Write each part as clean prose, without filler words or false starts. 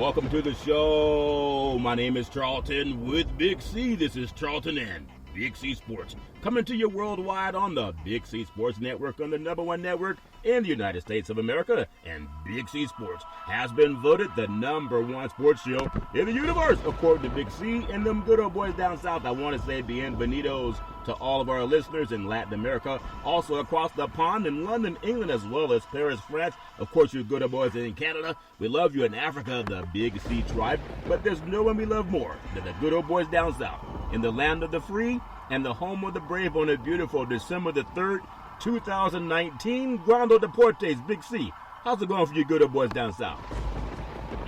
Welcome to the show. My name is Charlton with Big C. This is Charlton and Big C Sports. Coming to you worldwide on the Big C Sports Network, on the #1 network in the United States of America. And Big C Sports has been voted the #1 sports show in the universe, according to Big C and them good old boys down south. I want to say bienvenidos to all of our listeners in Latin America, also across the pond in London, England, as well as Paris, France. Of course, you good old boys in Canada. We love you in Africa, the Big C tribe. But there's no one we love more than the good old boys down south in the land of the free and the home of the brave on a beautiful December the 3rd, 2019. Grando Deportes, Big C. How's it going for you good old boys down south?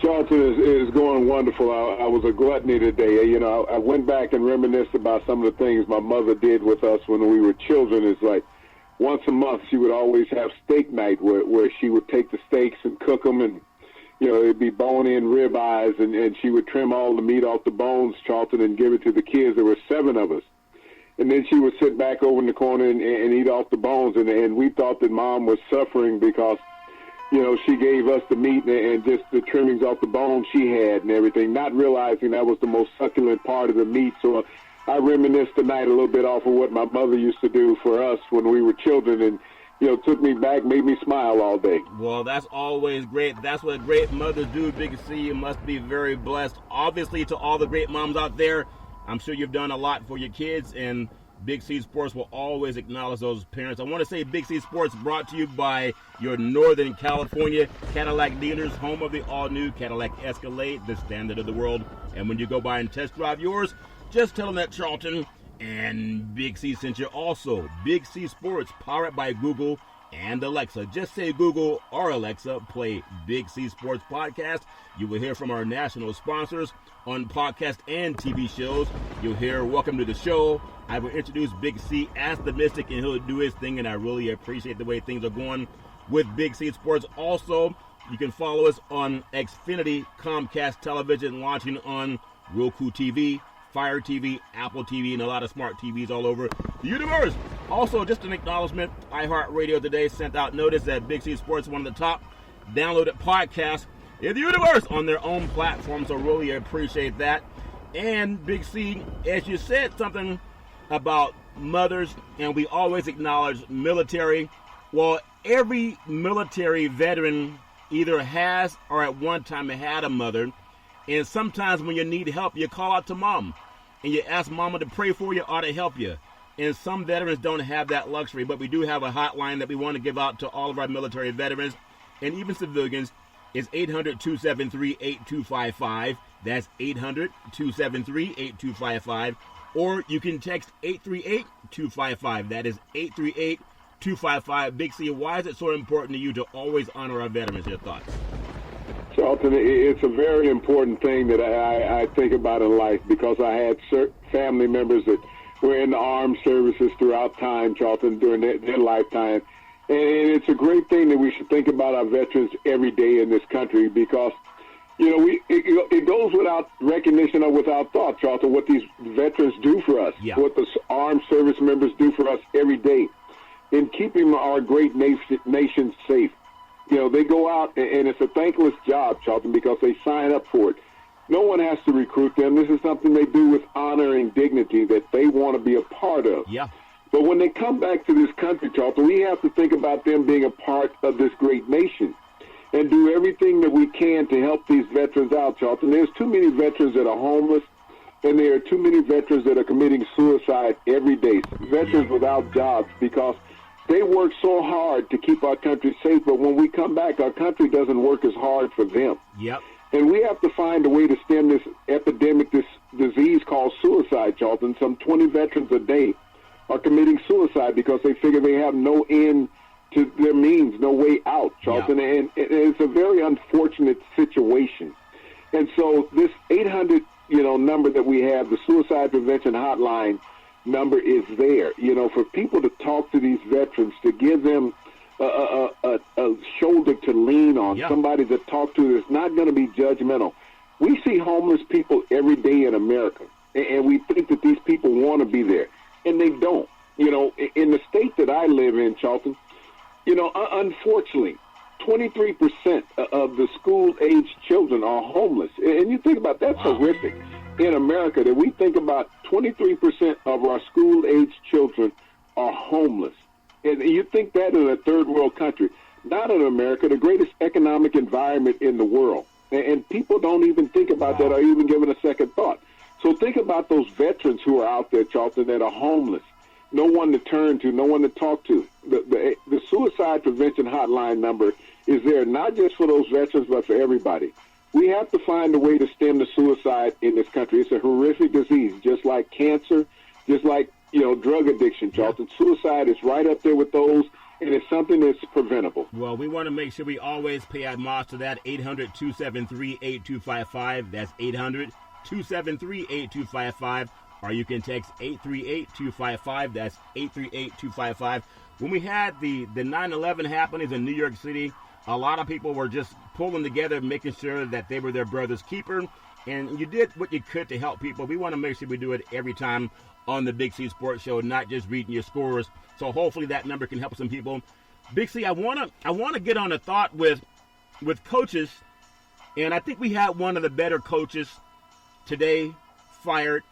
Charlton is going wonderful. I was a gluttony today. You know, I went back and reminisced about some of the things my mother did with us when we were children. It's like once a month she would always have steak night where she would take the steaks and cook them, and, you know, it'd be bone-in rib eyes, and she would trim all the meat off the bones, Charlton, and give it to the kids. There were 7 of us. And then she would sit back over in the corner and eat off the bones, and we thought that Mom was suffering because, you know, she gave us the meat and just the trimmings off the bones she had and everything, not realizing that was the most succulent part of the meat. So I reminisced tonight a little bit off of what my mother used to do for us when we were children, and, you know, took me back, made me smile all day. Well, that's always great. That's what great mothers do, Big C. You must be very blessed. Obviously, to all the great moms out there, I'm sure you've done a lot for your kids, and Big C Sports will always acknowledge those parents. I want to say Big C Sports brought to you by your Northern California Cadillac dealers, home of the all-new Cadillac Escalade, the standard of the world. And when you go by and test drive yours, just tell them that Charlton and Big C sent you. Also, Big C Sports, powered by Google and Alexa. Just say Google or Alexa, play Big C Sports Podcast. You will hear from our national sponsors on podcast and TV shows. You'll hear Welcome to the Show. I will introduce Big C as the Mystic, and he'll do his thing, and I really appreciate the way things are going with Big C Sports. Also, you can follow us on Xfinity Comcast Television, launching on Roku TV, Fire TV, Apple TV, and a lot of smart TVs all over the universe. Also, just an acknowledgement, iHeartRadio today sent out notice that Big C Sports is one of the top downloaded podcasts in the universe on their own platform, so really appreciate that. And Big C, as you said something about mothers, and we always acknowledge military. Well, every military veteran either has or at one time had a mother, and sometimes when you need help, you call out to Mom, and you ask Mama to pray for you or to help you. And some veterans don't have that luxury, but we do have a hotline that we want to give out to all of our military veterans and even civilians. It's 800-273-8255. That's 800-273-8255. Or you can text 838-255. That is 838-255. Big C, why is it so important to you to always honor our veterans? Your thoughts? Charlton, it's a very important thing that I think about in life, because I had certain family members that were in the armed services throughout time, Charlton, during their lifetime. And it's a great thing that we should think about our veterans every day in this country, because, you know, it goes without recognition or without thought, Charlton, what these veterans do for us, what the armed service members do for us every day in keeping our great nation safe. You know, they go out, and it's a thankless job, Charlton, because they sign up for it. No one has to recruit them. This is something they do with honor and dignity that they want to be a part of. Yeah. But when they come back to this country, Charlton, we have to think about them being a part of this great nation and do everything that we can to help these veterans out, Charlton. There's too many veterans that are homeless, and there are too many veterans that are committing suicide every day, veterans without jobs, because they work so hard to keep our country safe, but when we come back, our country doesn't work as hard for them. Yep. And we have to find a way to stem this epidemic, this disease called suicide, Charlton. Some 20 veterans a day are committing suicide because they figure they have no end to their means, no way out, Charlton. Yeah. And it's a very unfortunate situation. And so this 800, number that we have, the suicide prevention hotline number, is there, for people to talk to these veterans, to give them a shoulder to lean on, somebody to talk to that's not going to be judgmental. We see homeless people every day in America, and we think that these people want to be there, and they don't. In the state that I live in, Charlton, unfortunately, 23% of the school-age children are homeless. And you think about that's horrific in America, that we think about 23% of our school-age children are homeless. And you think that in a third world country, not in America, the greatest economic environment in the world. And people don't even think about that or even give it a second thought. So think about those veterans who are out there, Charlton, that are homeless. No one to turn to, no one to talk to. The suicide prevention hotline number is there not just for those veterans, but for everybody. We have to find a way to stem the suicide in this country. It's a horrific disease, just like cancer, just like, drug addiction, Charlton. Yeah. Suicide is right up there with those, and it's something that's preventable. Well, we want to make sure we always pay homage to that. 800-273-8255. That's 800-273-8255. Or you can text 838-255. That's 838-255. When we had the 9/11 happenings in New York City, a lot of people were just pulling together, making sure that they were their brother's keeper. And you did what you could to help people. We want to make sure we do it every time on the Big C Sports Show, not just reading your scores. So hopefully that number can help some people. Big C, I want to get on a thought with coaches, and I think we had one of the better coaches today fired.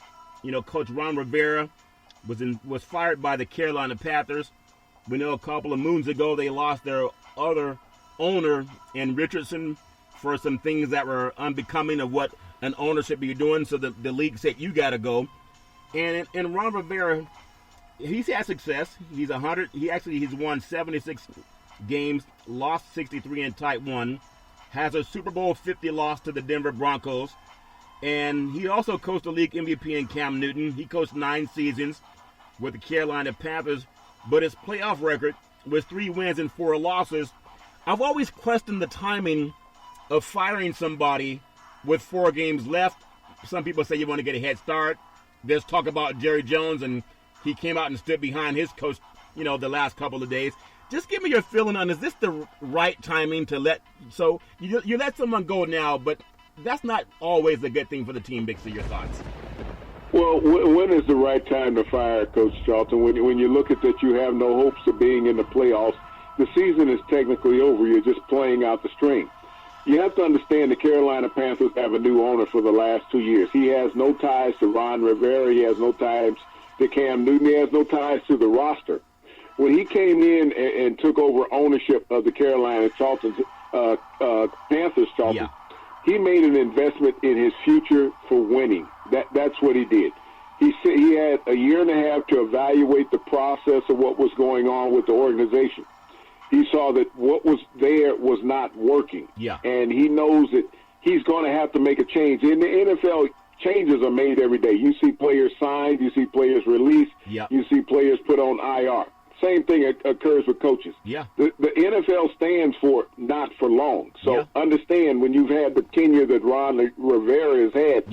Coach Ron Rivera was fired by the Carolina Panthers. We know a couple of moons ago they lost their other owner in Richardson for some things that were unbecoming of what an owner should be doing. So the league said, you got to go. And Ron Rivera, he's had success. He's won 76 games, lost 63 in Type 1, has a Super Bowl 50 loss to the Denver Broncos. And he also coached the league MVP in Cam Newton. He coached 9 seasons with the Carolina Panthers, but his playoff record was 3 wins and 4 losses. I've always questioned the timing of firing somebody with 4 games left. Some people say you want to get a head start. There's talk about Jerry Jones, and he came out and stood behind his coach, the last couple of days. Just give me your feeling on, is this the right timing to let you let someone go now, but that's not always a good thing for the team. Big C, your thoughts? Well, when is the right time to fire Coach Charlton? When you look at that, you have no hopes of being in the playoffs. The season is technically over. You're just playing out the string. You have to understand the Carolina Panthers have a new owner for the last 2 years. He has no ties to Ron Rivera. He has no ties to Cam Newton. He has no ties to the roster. When he came in and took over ownership of the Carolina Panthers, Charlton, he made an investment in his future for winning. That's what he did. He said he had a year and a half to evaluate the process of what was going on with the organization. He saw that what was there was not working. Yeah. And he knows that he's going to have to make a change. In the NFL, changes are made every day. You see players signed. You see players released. Yep. You see players put on IR. Same thing occurs with coaches. Yeah. The NFL stands for not for long. So understand, when you've had the tenure that Ron Rivera has had,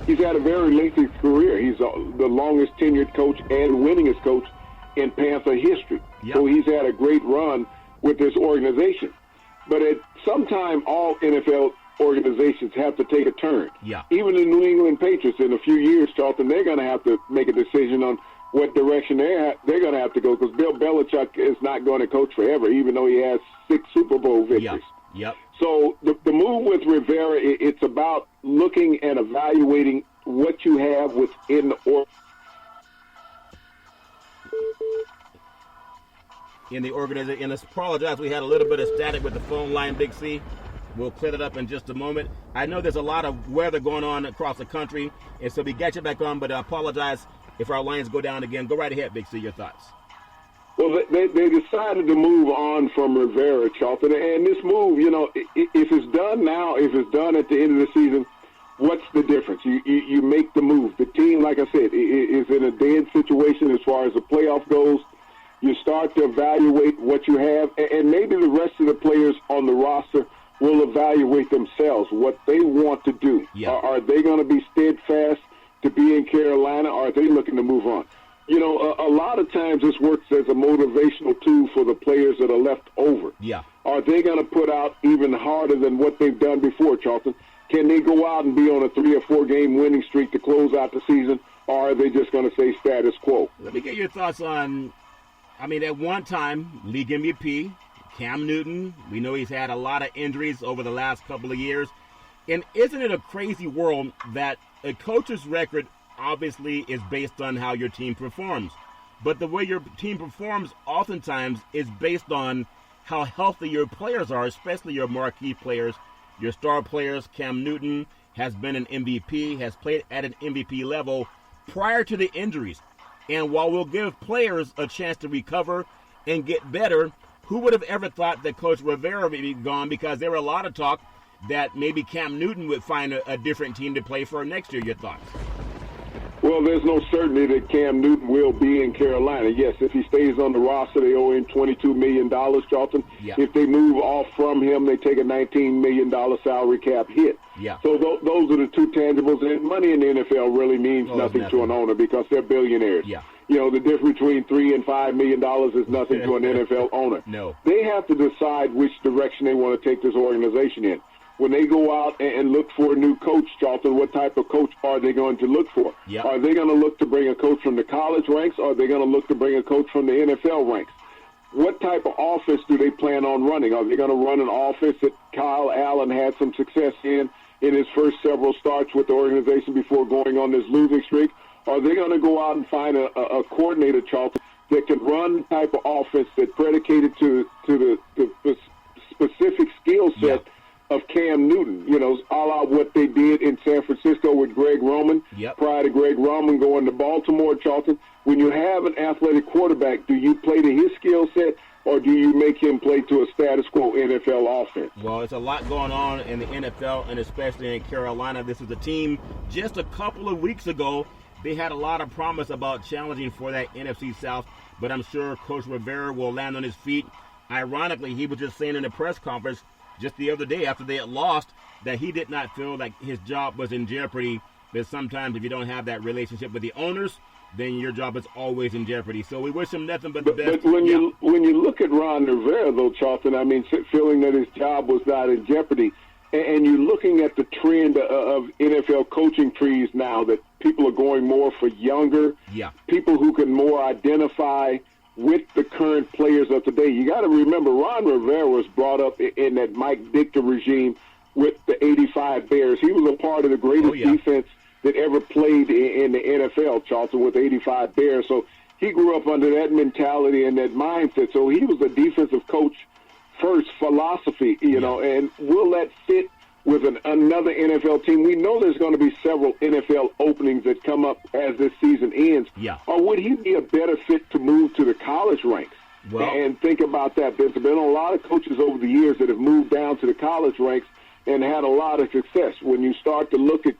he's had a very lengthy career. He's the longest tenured coach and winningest coach in Panther history. So he's had a great run with this organization. But at some time, all NFL organizations have to take a turn. Yeah. Even the New England Patriots, in a few years, Charlton, they're going to have to make a decision on what direction they're going to have to go, because Bill Belichick is not going to coach forever, even though he has 6 Super Bowl victories. Yep. So the move with Rivera, it's about looking and evaluating what you have within the organization. And let's apologize, we had a little bit of static with the phone line, Big C. We'll clear that up in just a moment. I know there's a lot of weather going on across the country, and so we got you back on, but I apologize if our lines go down again. Go right ahead, Big C, your thoughts. Well, they decided to move on from Rivera, Charlton. And this move, if it's done now, if it's done at the end of the season, what's the difference? You make the move. The team, like I said, is in a dead situation as far as the playoff goes. You start to evaluate what you have, and maybe the rest of the players on the roster will evaluate themselves, what they want to do. Yeah. Are they going to be steadfast to be in Carolina, or are they looking to move on? A lot of times this works as a motivational tool for the players that are left over. Yeah. Are they going to put out even harder than what they've done before, Charlton? Can they go out and be on a 3 or 4 game winning streak to close out the season, or are they just going to say status quo? Let me get your thoughts on, at one time, league MVP, Cam Newton, we know he's had a lot of injuries over the last couple of years. And isn't it a crazy world that a coach's record obviously is based on how your team performs? But the way your team performs oftentimes is based on how healthy your players are, especially your marquee players, your star players. Cam Newton has been an MVP, has played at an MVP level prior to the injuries. And while we'll give players a chance to recover and get better, who would have ever thought that Coach Rivera would be gone? Because there were a lot of talk that maybe Cam Newton would find a different team to play for next year. Your thoughts? Well, there's no certainty that Cam Newton will be in Carolina. Yes, if he stays on the roster, they owe him $22 million, Charlton. Yeah. If they move off from him, they take a $19 million salary cap hit. Yeah. So those are the two tangibles. And money in the NFL really means nothing to an owner because they're billionaires. Yeah. You know, the difference between $3 and $5 million is nothing to an NFL owner. No. They have to decide which direction they want to take this organization in. When they go out and look for a new coach, Charlton, what type of coach are they going to look for? Yep. Are they going to look to bring a coach from the college ranks, or are they going to look to bring a coach from the NFL ranks? What type of offense do they plan on running? Are they going to run an offense that Kyle Allen had some success in his first several starts with the organization before going on this losing streak? Are they going to go out and find a coordinator, Charlton, that can run the type of offense that predicated to the specific skill set of Cam Newton, you know, a la what they did in San Francisco with Greg Roman, prior to Greg Roman going to Baltimore, Charlton? When you have an athletic quarterback, do you play to his skill set, or do you make him play to a status quo NFL offense? Well, it's a lot going on in the NFL, and especially in Carolina. This is a team just a couple of weeks ago, they had a lot of promise about challenging for that NFC South, but I'm sure Coach Rivera will land on his feet. Ironically, he was just saying in a press conference just the other day after they had lost that he did not feel like his job was in jeopardy. But sometimes if you don't have that relationship with the owners, then your job is always in jeopardy. So we wish him nothing but the best. But when you look at Ron Rivera, though, Charlton, I mean, feeling that his job was not in jeopardy, and you're looking at the trend of NFL coaching trees now, that people are going more for younger, people who can more identify with the current players of today. You got to remember, Ron Rivera was brought up in that Mike Ditka regime with the 85 Bears. He was a part of the greatest defense that ever played in the NFL, Charlton, with the 85 Bears. So he grew up under that mentality and that mindset. So he was a defensive coach first philosophy, you know, and will that fit with another NFL team? We know there's going to be several NFL openings that come up as this season ends. Or would he be a better fit to move to the college ranks? And think about that. There's been a lot of coaches over the years that have moved down to the college ranks and had a lot of success. When you start to look at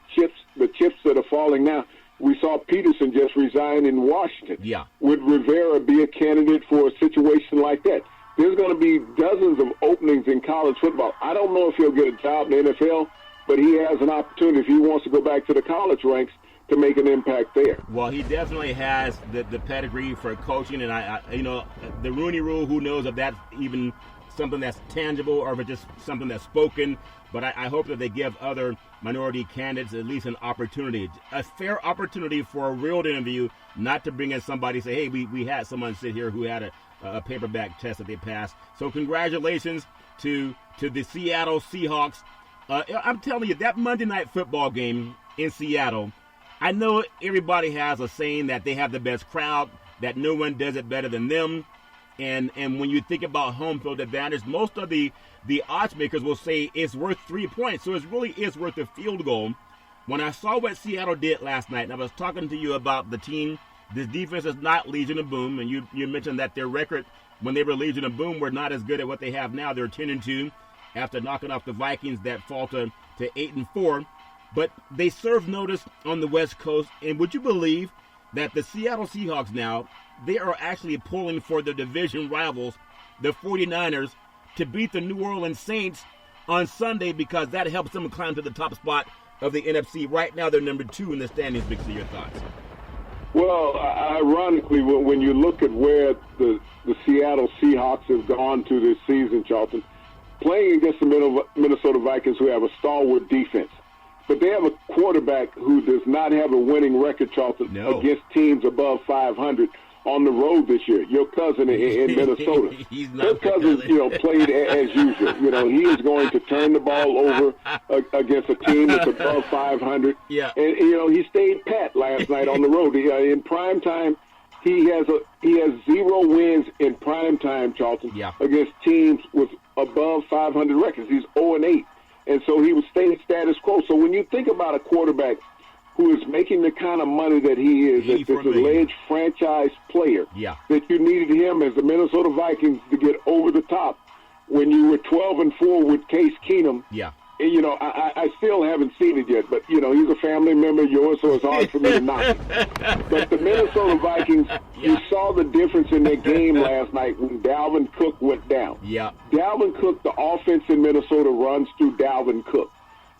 the chips that are falling now, we saw Peterson just resign in Washington. Would Rivera be a candidate for a situation like that? There's going to be dozens of openings in college football. I don't know if he'll get a job in the NFL, but he has an opportunity if he wants to go back to the college ranks to make an impact there. Well, he definitely has the pedigree for coaching, and I you know, the Rooney Rule, who knows if that's even something that's tangible or if it's just something that's spoken. But I hope that they give other minority candidates at least an opportunity, a fair opportunity for a real interview, not to bring in somebody and say, hey, we had someone sit here who had a paperback test that they passed. So congratulations to the Seattle Seahawks. I'm telling you, that Monday Night Football game in Seattle, I know everybody has a saying that they have the best crowd, that no one does it better than them. And when you think about home field advantage, most of the odds makers will say it's worth 3 points. So it really is worth a field goal. When I saw what Seattle did last night, and I was talking to you about the team, this defense is not Legion of Boom. And you mentioned that their record when they were Legion of Boom were not as good at what they have now. They're 10-2 after knocking off the Vikings that fall to 8-4. But they serve notice on the West Coast. And would you believe that the Seattle Seahawks now, they are actually pulling for the division rivals, the 49ers, to beat the New Orleans Saints on Sunday, because that helps them climb to the top spot of the NFC. Right now, they're number 2 in the standings. Big C, your thoughts? Well, ironically, when you look at where the Seattle Seahawks have gone to this season, Charlton, playing against the Minnesota Vikings, who have a stalwart defense, but they have a quarterback who does not have a winning record, Charlton, against teams above 500. on the road this year. Your cousin in Minnesota. He's not Kirk Cousins, played as usual. He is going to turn the ball over against a team that's above 500. Yeah. And he stayed pat last night on the road. In prime time, he has 0 wins in prime time, Charlton, against teams with above 500 records. He's 0-8, and so he was staying status quo. So when you think about a quarterback who is making the kind of money that he is, as this alleged franchise player, that you needed him as the Minnesota Vikings to get over the top when you were 12-4 with Case Keenum. And, I still haven't seen it yet, but, he's a family member of yours, so it's hard for me to knock him. But the Minnesota Vikings, you saw the difference in their game last night when Dalvin Cook went down. Dalvin Cook, the offense in Minnesota runs through Dalvin Cook.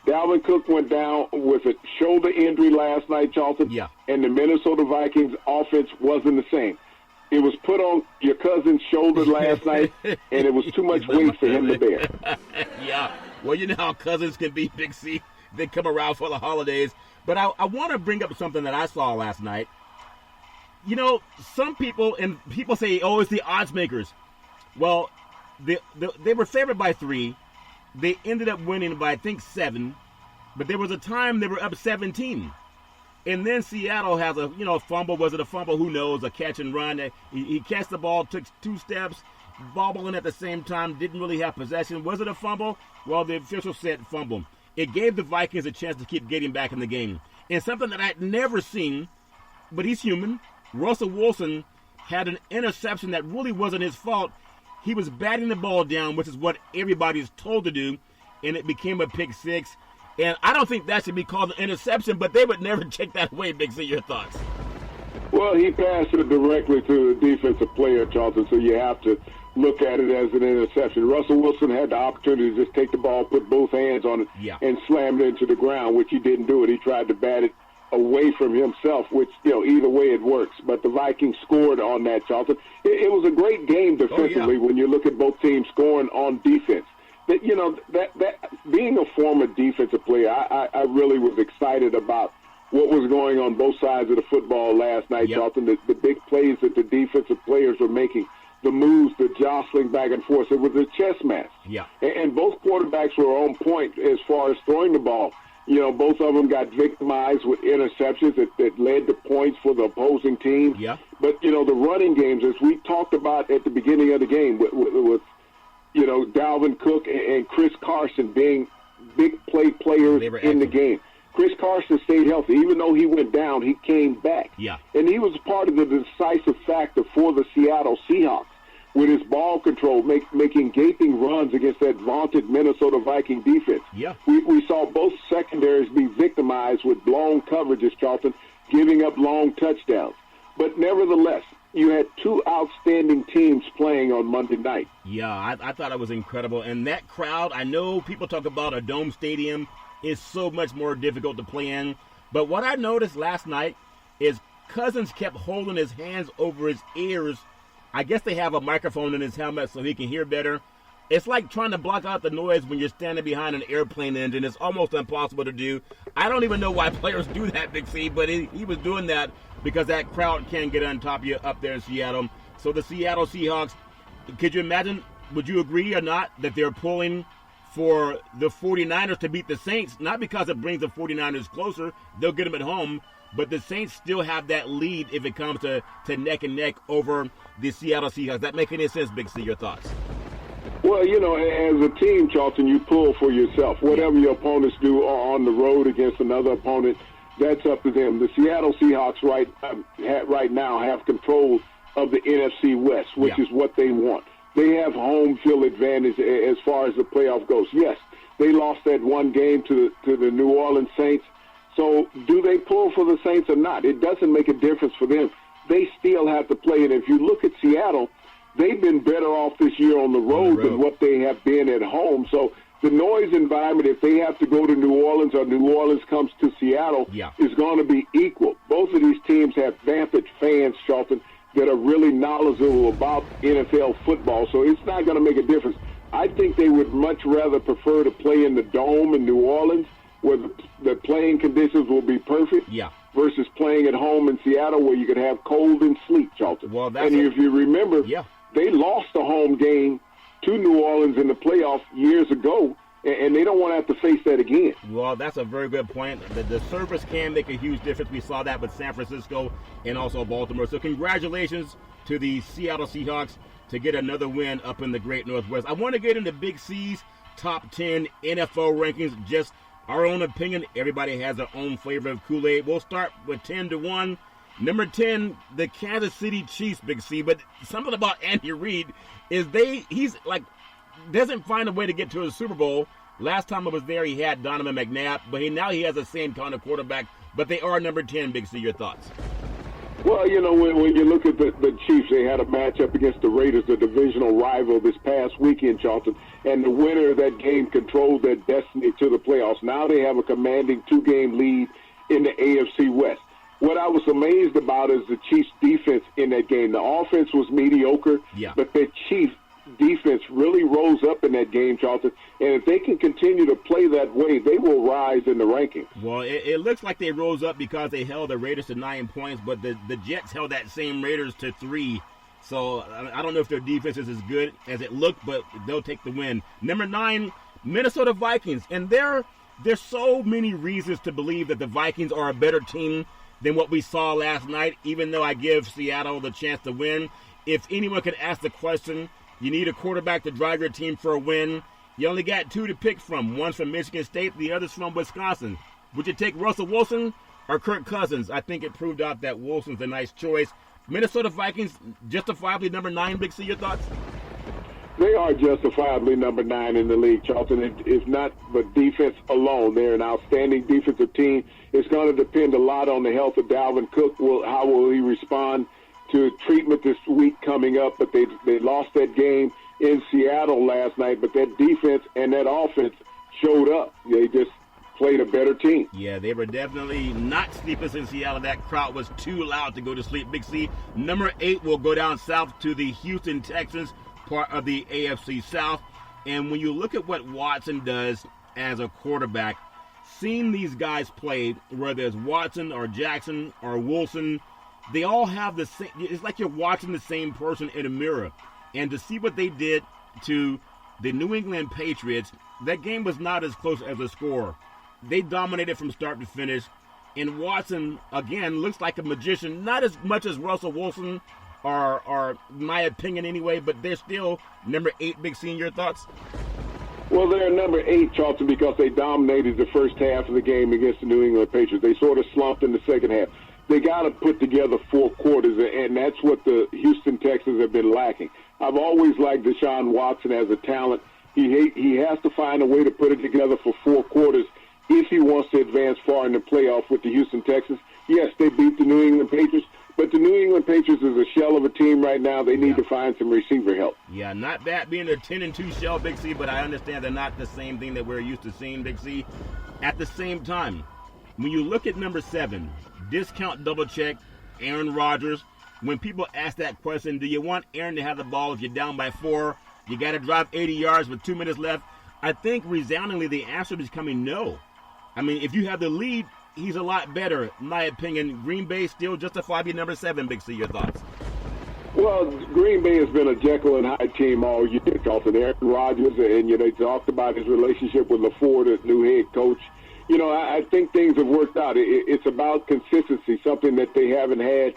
Dalvin Cook went down with a shoulder injury last night, Charlton, and the Minnesota Vikings offense wasn't the same. It was put on your cousin's shoulder last night, and it was too much weight for him to bear. Well, you know how cousins can be, Big C. They come around for the holidays. But I want to bring up something that I saw last night. Some people, and people say, oh, it's the odds makers. Well, they were favored by 3. They ended up winning by, I think, 7. But there was a time they were up 17. And then Seattle has a fumble. Was it a fumble? Who knows? A catch and run. He catched the ball, took 2 steps, bobbling at the same time, didn't really have possession. Was it a fumble? Well, the official said fumble. It gave the Vikings a chance to keep getting back in the game. And something that I'd never seen, but he's human, Russell Wilson had an interception that really wasn't his fault. He was batting the ball down, which is what everybody's told to do, and it became a pick 6. And I don't think that should be called an interception, but they would never take that away, Big C. Your thoughts? Well, he passed it directly to the defensive player, Charlton, so you have to look at it as an interception. Russell Wilson had the opportunity to just take the ball, put both hands on it, and slam it into the ground, which he didn't do it. He tried to bat it away from himself, which, either way it works. But the Vikings scored on that, Charlton. It was a great game defensively when you look at both teams scoring on defense. That that being a former defensive player, I really was excited about what was going on both sides of the football last night, Charlton. The big plays that the defensive players were making, the moves, the jostling back and forth. It was a chess match. And both quarterbacks were on point as far as throwing the ball. Both of them got victimized with interceptions that led to points for the opposing team. But, the running games, as we talked about at the beginning of the game with Dalvin Cook and Chris Carson being big players in the game. Chris Carson stayed healthy. Even though he went down, he came back. And he was part of the decisive factor for the Seattle Seahawks with his ball control, making gaping runs against that vaunted Minnesota Viking defense. We saw both secondaries be victimized with blown coverages, Charlton, giving up long touchdowns. But nevertheless, you had 2 outstanding teams playing on Monday night. I thought it was incredible. And that crowd, I know people talk about a dome stadium is so much more difficult to play in. But what I noticed last night is Cousins kept holding his hands over his ears. I guess they have a microphone in his helmet so he can hear better. It's like trying to block out the noise when you're standing behind an airplane engine. It's almost impossible to do. I don't even know why players do that, Big C, but he was doing that because that crowd can't get on top of you up there in Seattle. So the Seattle Seahawks, could you imagine, would you agree or not, that they're pulling for the 49ers to beat the Saints? Not because it brings the 49ers closer. They'll get them at home. But the Saints still have that lead if it comes to neck and neck over the Seattle Seahawks. Does that make any sense, Big C? Your thoughts? Well, as a team, Charlton, you pull for yourself. Whatever your opponents do on the road against another opponent, that's up to them. The Seattle Seahawks right now have control of the NFC West, which is what they want. They have home field advantage as far as the playoff goes. Yes, they lost that one game to the New Orleans Saints. So do they pull for the Saints or not? It doesn't make a difference for them. They still have to play. And if you look at Seattle, they've been better off this year on the road than what they have been at home. So the noise environment, if they have to go to New Orleans or New Orleans comes to Seattle, is going to be equal. Both of these teams have vamped fans, Charlton, that are really knowledgeable about NFL football. So it's not going to make a difference. I think they would much rather prefer to play in the Dome in New Orleans, where the playing conditions will be perfect, versus playing at home in Seattle where you could have cold and sleet, Charlton. Well, that's and if you remember, yeah, they lost a home game to New Orleans in the playoffs years ago, and they don't want to have to face that again. Well, that's a very good point. The service can make a huge difference. We saw that with San Francisco and also Baltimore. So congratulations to the Seattle Seahawks to get another win up in the Great Northwest. I want to get into Big C's top 10 NFL rankings, just our own opinion. Everybody has their own flavor of Kool-Aid. We'll start with 10 to 1. Number 10, the Kansas City Chiefs, Big C. But something about Andy Reid is he's like doesn't find a way to get to a Super Bowl. Last time I was there, he had Donovan McNabb, but now he has the same kind of quarterback. But they are number 10, Big C. Your thoughts? Well, you know, when you look at the Chiefs, they had a matchup against the Raiders, the divisional rival, this past weekend, Charlton, and the winner of that game controlled their destiny to the playoffs. Now they have a commanding 2-game lead in the AFC West. What I was amazed about is the Chiefs' defense in that game. The offense was mediocre, but the Chiefs' defense really rose up in that game, Charlton. And if they can continue to play that way, they will rise in the rankings. Well, it looks like they rose up because they held the Raiders to 9 points, but the Jets held that same Raiders to 3. So I don't know if their defense is as good as it looked, but they'll take the win. Number 9, Minnesota Vikings. And there's so many reasons to believe that the Vikings are a better team than what we saw last night, even though I give Seattle the chance to win. If anyone could ask the question, you need a quarterback to drive your team for a win. You only got 2 to pick from. One's from Michigan State, the other's from Wisconsin. Would you take Russell Wilson or Kirk Cousins? I think it proved out that Wilson's a nice choice. Minnesota Vikings, justifiably number 9, Big C, your thoughts? They are justifiably number 9 in the league, Charlton. It's not the defense alone. They're an outstanding defensive team. It's going to depend a lot on the health of Dalvin Cook. How will he respond to treatment this week coming up? But they lost that game in Seattle last night, but that defense and that offense showed up. They just played a better team. Yeah, they were definitely not sleepers in Seattle. That crowd was too loud to go to sleep. Big C. Number 8 will go down south to the Houston Texans, part of the AFC South. And when you look at what Watson does as a quarterback, seeing these guys play, whether it's Watson or Jackson or Wilson, they all have the same. It's like you're watching the same person in a mirror. And to see what they did to the New England Patriots, that game was not as close as a score. They dominated from start to finish. And Watson, again, looks like a magician. Not as much as Russell Wilson, or my opinion anyway, but they're still number 8, Big C. Your thoughts? Well, they're number 8, Charlton, because they dominated the first half of the game against the New England Patriots. They sort of slumped in the second half. They got to put together 4 quarters, and that's what the Houston Texans have been lacking. I've always liked Deshaun Watson as a talent. He has to find a way to put it together for 4 quarters if he wants to advance far in the playoff with the Houston Texans. Yes, they beat the New England Patriots, but the New England Patriots is a shell of a team right now. They need to find some receiver help. Yeah, not that being a 10-2 shell, Big C, but I understand they're not the same thing that we're used to seeing, Big C. At the same time, when you look at number 7, discount double check, Aaron Rodgers, when people ask that question, do you want Aaron to have the ball if you're down by 4? You got to drive 80 yards with 2 minutes left. I think resoundingly the answer is coming no. I mean, if you have the lead, he's a lot better. In my opinion, Green Bay still justifiably number 7, Big C. Your thoughts? Well, Green Bay has been a Jekyll and Hyde team all year, Charlton. Aaron Rodgers, and they talked about his relationship with LaFleur, the new head coach. I think things have worked out. It's about consistency, something that they haven't had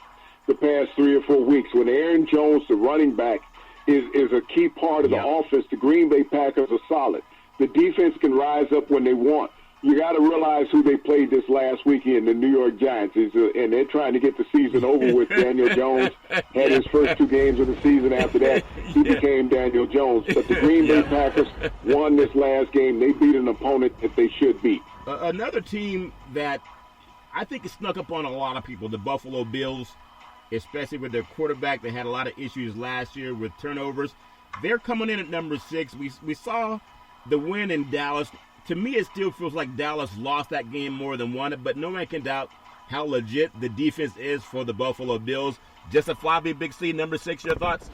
the past 3 or 4 weeks. When Aaron Jones, the running back, is a key part of the offense, the Green Bay Packers are solid. The defense can rise up when they want. You got to realize who they played this last weekend, the New York Giants, and they're trying to get the season over with. Daniel Jones had his first 2 games of the season. After that, he became Daniel Jones. But the Green Bay Packers won this last game. They beat an opponent that they should beat. Another team that I think is snuck up on a lot of people, the Buffalo Bills, especially with their quarterback. They had a lot of issues last year with turnovers. They're coming in at number 6. We saw the win in Dallas. To me, it still feels like Dallas lost that game more than won it, but no one can doubt how legit the defense is for the Buffalo Bills. Justifiably, Big C, number 6, your thoughts?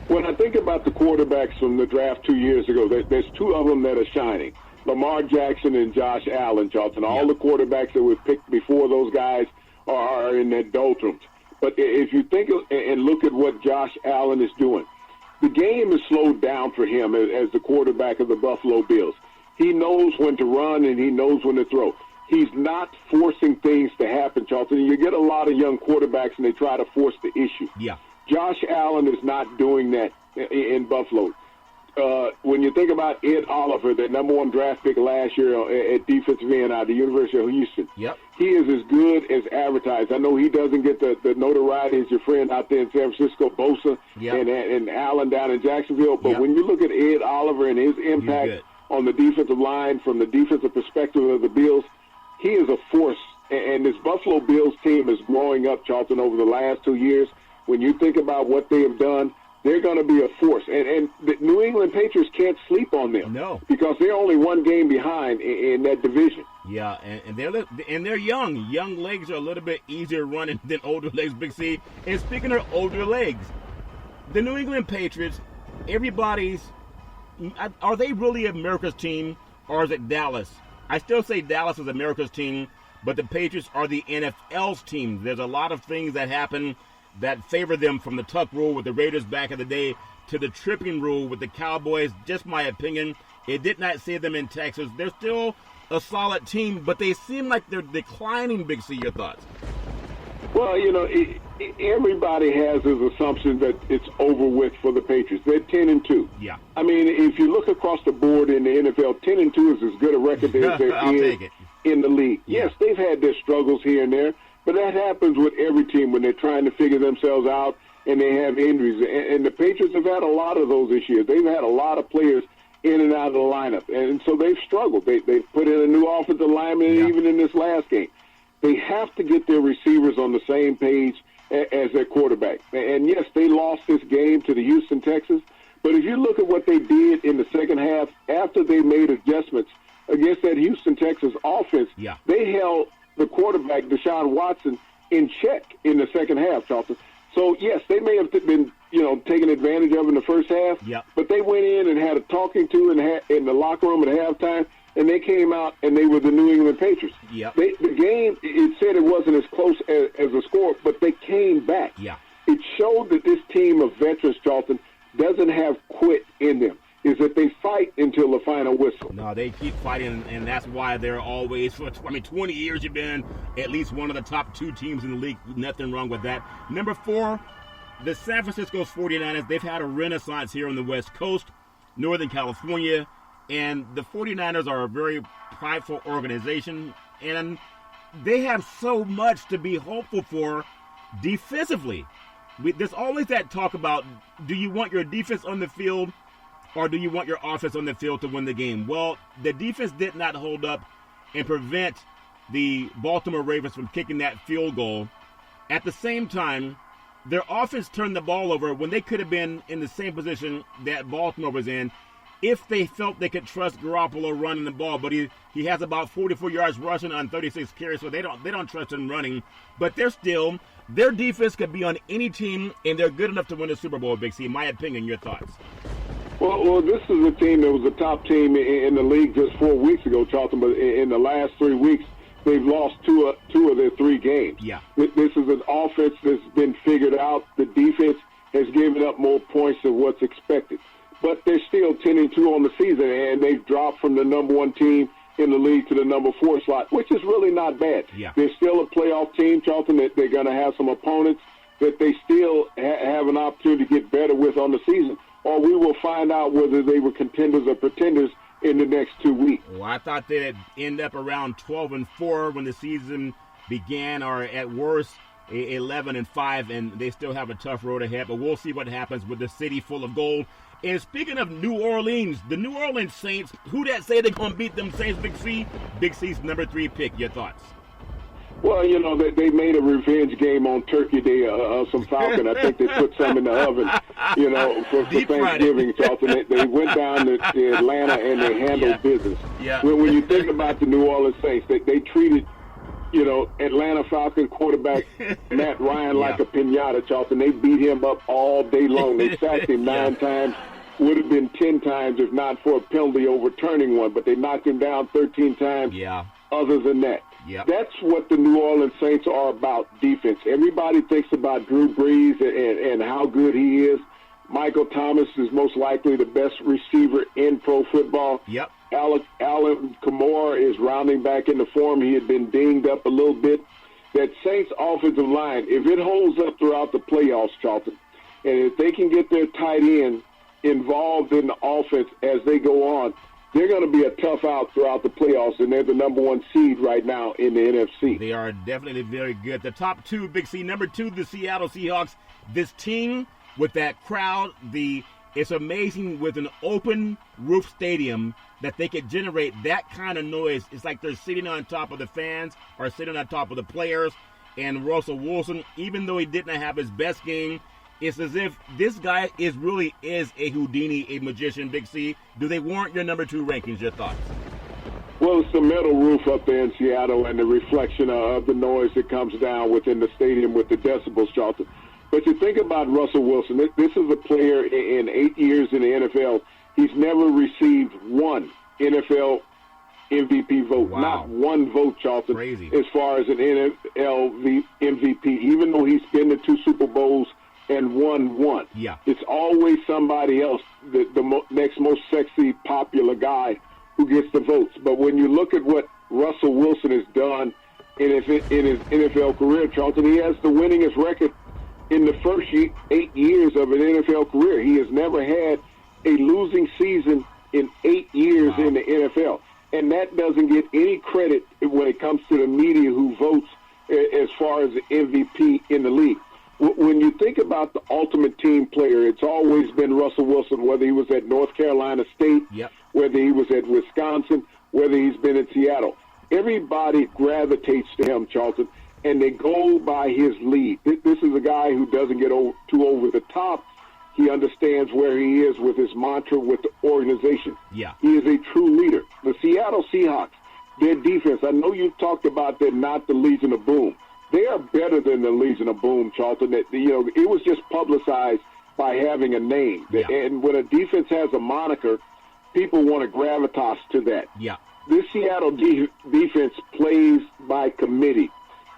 When I think about the quarterbacks from the draft 2 years ago, there's 2 of them that are shining. Lamar Jackson and Josh Allen, Charlton. All the quarterbacks that were picked before those guys are in their doldrums. But if you think and look at what Josh Allen is doing, the game is slowed down for him as the quarterback of the Buffalo Bills. He knows when to run and he knows when to throw. He's not forcing things to happen, Charlton. You get a lot of young quarterbacks and they try to force the issue. Yeah. Josh Allen is not doing that in Buffalo. When you think about Ed Oliver, the number 1 draft pick last year at defensive end out of the University of Houston, he is as good as advertised. I know he doesn't get the notoriety as your friend out there in San Francisco, Bosa, and Allen down in Jacksonville. But when you look at Ed Oliver and his impact on the defensive line from the defensive perspective of the Bills, he is a force. And this Buffalo Bills team is growing up, Charlton, over the last 2 years. When you think about what they have done, they're going to be a force. And the New England Patriots can't sleep on them. No. Because they're only 1 game behind in that division. Yeah, and they're young. Young legs are a little bit easier running than older legs, Big C. And speaking of older legs, the New England Patriots, are they really America's team, or is it Dallas? I still say Dallas is America's team, but the Patriots are the NFL's team. There's a lot of things that happen that favor them, from the tuck rule with the Raiders back in the day to the tripping rule with the Cowboys. Just my opinion. It did not save them in Texas. They're still a solid team, but they seem like they're declining, Big C. Your thoughts? Well, everybody has this assumption that it's over with for the Patriots. They're 10-2. Yeah. I mean, if you look across the board in the NFL, 10-2 is as good a record as there is in the league. Yeah. Yes, they've had their struggles here and there, but that happens with every team when they're trying to figure themselves out and they have injuries. And the Patriots have had a lot of those this year. They've had a lot of players in and out of the lineup, and so they've struggled. They've put in a new offensive lineman even in this last game. They have to get their receivers on the same page as their quarterback. And, yes, they lost this game to the Houston Texans, but if you look at what they did in the second half after they made adjustments against that Houston Texans offense, they held the quarterback, Deshaun Watson, in check in the second half, Charlton. So, yes, they may have been, taken advantage of in the first half, but they went in and had a talking to in the locker room at halftime, and they came out and they were the New England Patriots. The game, it said it wasn't as close as a score, but they came back. It showed that this team of veterans, Charlton, doesn't have quit in them. Is that they fight until the final whistle. No, they keep fighting, and that's why they're always, 20 years you've been at least one of the top 2 teams in the league. Nothing wrong with that. Number 4, the San Francisco 49ers. They've had a renaissance here on the West Coast, Northern California, and the 49ers are a very prideful organization, and they have so much to be hopeful for defensively. There's always that talk about, do you want your defense on the field, or do you want your offense on the field to win the game? Well, the defense did not hold up and prevent the Baltimore Ravens from kicking that field goal. At the same time, their offense turned the ball over when they could have been in the same position that Baltimore was in if they felt they could trust Garoppolo running the ball. But he has about 44 yards rushing on 36 carries, so they don't trust him running. But their defense could be on any team, and they're good enough to win the Super Bowl, Big C. In my opinion, your thoughts? Well, this is a team that was a top team in the league just 4 weeks ago, Charlton, but in the last 3 weeks, they've lost two of their 3 games. This is an offense that's been figured out. The defense has given up more points than what's expected. But they're still 10-2 on the season, and they've dropped from the number 1 team in the league to the number 4 slot, which is really not bad. They're still a playoff team, Charlton. That they're going to have some opponents that they still have an opportunity to get better with on the season, or we will find out whether they were contenders or pretenders in the next 2 weeks. Well, I thought they'd end up around 12-4 when the season began, or at worst 11-5, and they still have a tough road ahead. But we'll see what happens with the city full of gold. And speaking of New Orleans, the New Orleans Saints, who that say they're going to beat them Saints, Big C? Big C's number 3 pick. Your thoughts? Well, they made a revenge game on Turkey Day of some Falcon. I think they put some in the oven, for Thanksgiving, Charlton. They went down to Atlanta and they handled business. When you think about the New Orleans Saints, they treated, Atlanta Falcon quarterback Matt Ryan like a piñata, Charlton. They beat him up all day long. They sacked him 9 times. would have been 10 times if not for a penalty overturning one, but they knocked him down 13 times. Yeah. Other than that. Yep. That's what the New Orleans Saints are about, defense. Everybody thinks about Drew Brees and how good he is. Michael Thomas is most likely the best receiver in pro football. Yep. Alvin Kamara is rounding back into form. He had been dinged up a little bit. That Saints offensive line, if it holds up throughout the playoffs, Charlton, and if they can get their tight end involved in the offense as they go on, they're going to be a tough out throughout the playoffs, and they're the number 1 seed right now in the NFC. They are definitely very good. The top 2, Big C. Number 2, the Seattle Seahawks. This team with that crowd, it's amazing with an open roof stadium that they could generate that kind of noise. It's like they're sitting on top of the fans or sitting on top of the players. And Russell Wilson, even though he didn't have his best game, it's as if this guy really is a Houdini, a magician, Big C. Do they warrant your number 2 rankings? Your thoughts? Well, it's the metal roof up there in Seattle and the reflection of the noise that comes down within the stadium with the decibels, Charlton. But you think about Russell Wilson. This is a player in 8 years in the NFL. He's never received one NFL MVP vote. Wow. Not one vote, Charlton, Crazy. as far as an NFL MVP, even though he's been to 2 Super Bowls and won one. Yeah. It's always somebody else, the next most sexy, popular guy who gets the votes. But when you look at what Russell Wilson has done in his NFL career, Charlton, he has the winningest record in the first 8 years of an NFL career. He has never had a losing season in 8 years in the NFL. And that doesn't get any credit when it comes to the media who votes as far as the MVP in the league. When you think about the ultimate team player, it's always been Russell Wilson, whether he was at North Carolina State, Yep. whether he was at Wisconsin, whether he's been in Seattle. Everybody gravitates to him, Charlton, and they go by his lead. This is a guy who doesn't get too over the top. He understands where he is with his mantra with the organization. Yeah. He is a true leader. The Seattle Seahawks, their defense, I know you've talked about they're not the Legion of Boom. They are better than the Legion of Boom, Charlton. It was just publicized by having a name. Yeah. And when a defense has a moniker, people want to gravitas to that. Yeah. This Seattle defense plays by committee.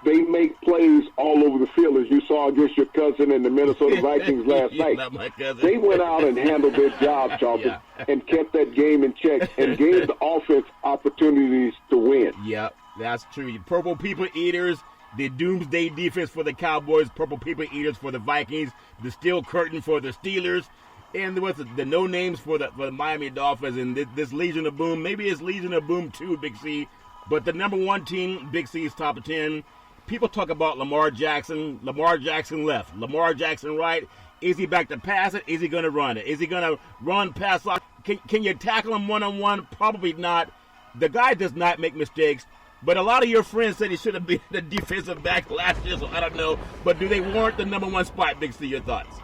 They make plays all over the field, as you saw against your cousin and the Minnesota Vikings last night. Not my cousin. They went out and handled their job, Charlton, and kept that game in check and gave the offense opportunities to win. Yeah, that's true. Purple People Eaters, the Doomsday Defense for the Cowboys, Purple People Eaters for the Vikings, the Steel Curtain for the Steelers, and there was the no names for the Miami Dolphins, and this Legion of Boom. Maybe it's Legion of Boom too, Big C. But the number 1 team, Big C's top 10. People talk about Lamar Jackson. Lamar Jackson left. Lamar Jackson right. Is he back to pass it? Is he going to run it? Is he going to run pass off? Can you tackle him one-on-one? Probably not. The guy does not make mistakes. But a lot of your friends said he should have been the defensive back last year, so I don't know. But do they warrant the number 1 spot, Big C? Your thoughts?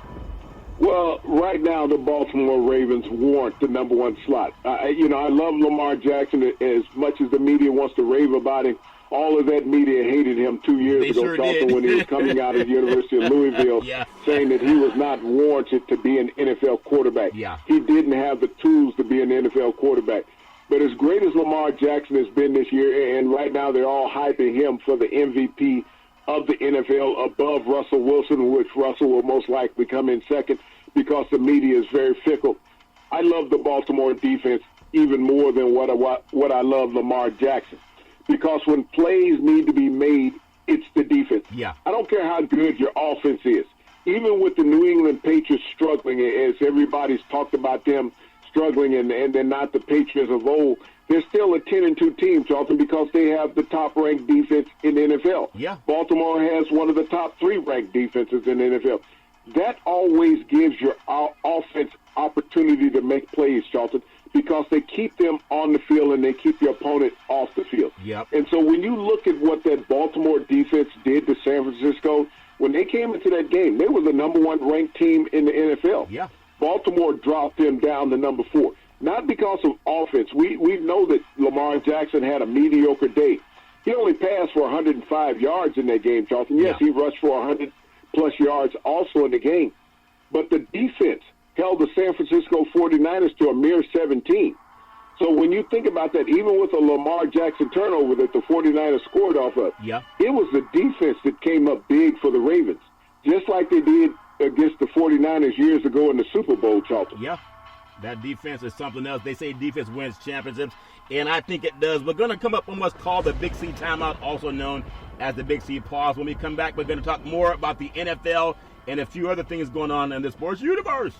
Well, right now the Baltimore Ravens warrant the number 1 slot. I love Lamar Jackson as much as the media wants to rave about him. All of that media hated him 2 years ago, Charlton, when he was coming out of the University of Louisville, saying that he was not warranted to be an NFL quarterback. Yeah. He didn't have the tools to be an NFL quarterback. But as great as Lamar Jackson has been this year, and right now they're all hyping him for the MVP of the NFL above Russell Wilson, which Russell will most likely come in second because the media is very fickle. I love the Baltimore defense even more than what I love Lamar Jackson. Because when plays need to be made, it's the defense. Yeah. I don't care how good your offense is. Even with the New England Patriots struggling, as everybody's talked about them struggling, and they're not the Patriots of old, they're still a 10-2 team, Charlton, because they have the top-ranked defense in the NFL. Yeah. Baltimore has one of the top 3 ranked defenses in the NFL. That always gives your offense opportunity to make plays, Charlton, because they keep them on the field and they keep your opponent off the field. Yep. And so when you look at what that Baltimore defense did to San Francisco, when they came into that game, they were the number 1 ranked team in the NFL. Yeah. Baltimore dropped them down to number 4. Not because of offense. We know that Lamar Jackson had a mediocre day. He only passed for 105 yards in that game, Charlton. Yes, he rushed for 100-plus yards also in the game. But the defense held the San Francisco 49ers 49ers to a mere 17. So when you think about that, even with a Lamar Jackson turnover that the 49ers scored off of, it was the defense that came up big for the Ravens, just like they did against the 49ers years ago in the Super Bowl, Charlton. Yeah, that defense is something else. They say defense wins championships, and I think it does. We're going to come up on what's called the Big C timeout, also known as the Big C pause. When we come back, we're going to talk more about the NFL and a few other things going on in the sports universe.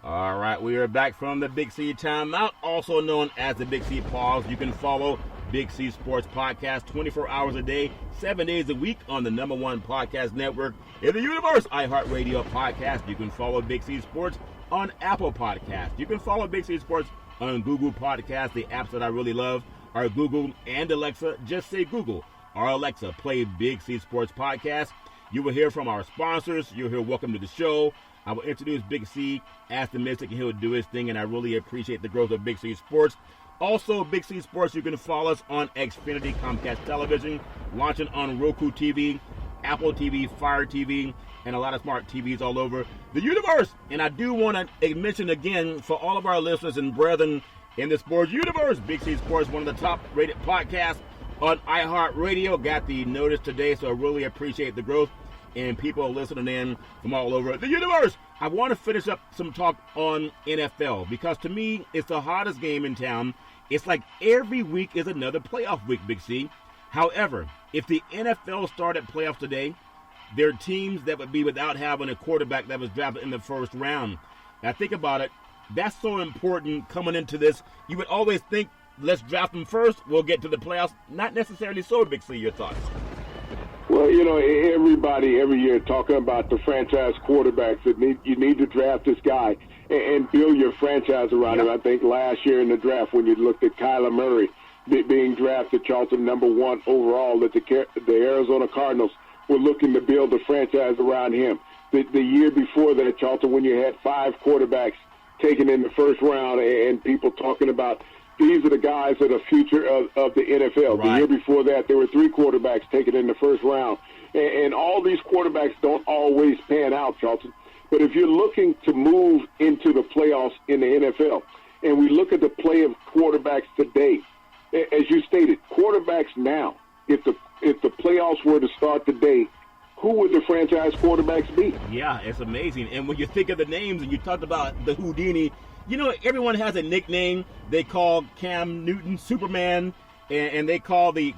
All right, we are back from the Big C timeout, also known as the Big C pause. You can follow Big C Sports Podcast 24 hours a day, 7 days a week on the #1 podcast network in the universe, iHeartRadio Podcast. You can follow Big C Sports on Apple Podcast. You can follow Big C Sports on Google Podcast. The apps that I really love are Google and Alexa. Just say Google or Alexa, play Big C Sports Podcast. You will hear from our sponsors. You'll hear welcome to the show. I will introduce Big C as the Mystic, and he'll do his thing, and I really appreciate the growth of Big C Sports. Also, Big C Sports, you can follow us on Xfinity Comcast Television, launching on Roku TV, Apple TV, Fire TV, and a lot of smart TVs all over the universe. And I do want to mention again, for all of our listeners and brethren in the sports universe, Big C Sports, one of the top-rated podcasts on iHeartRadio, got the notice today, so I really appreciate the growth and people listening in from all over the universe. I want to finish up some talk on NFL because to me, it's the hottest game in town. It's like every week is another playoff week, Big C. However, if the NFL started playoffs today, there are teams that would be without having a quarterback that was drafted in the first round. Now think about it. That's so important coming into this. You would always think, let's draft them first, we'll get to the playoffs. Not necessarily so, Big C. Your thoughts? Well, everybody every year talking about the franchise quarterbacks that you need to draft this guy and build your franchise around him. I think last year in the draft when you looked at Kyler Murray being drafted, Charlton, #1 overall, that the Arizona Cardinals were looking to build a franchise around him. The year before that, Charlton, when you had 5 quarterbacks taken in the first round and people talking about these are the guys that are future of the NFL. Right. The year before that, there were 3 quarterbacks taken in the first round. And all these quarterbacks don't always pan out, Charlton. But if you're looking to move into the playoffs in the NFL, and we look at the play of quarterbacks today, as you stated, quarterbacks now, if the playoffs were to start today, who would the franchise quarterbacks be? Yeah, it's amazing. And when you think of the names, and you talked about the Houdini, everyone has a nickname. They call Cam Newton Superman, and they call the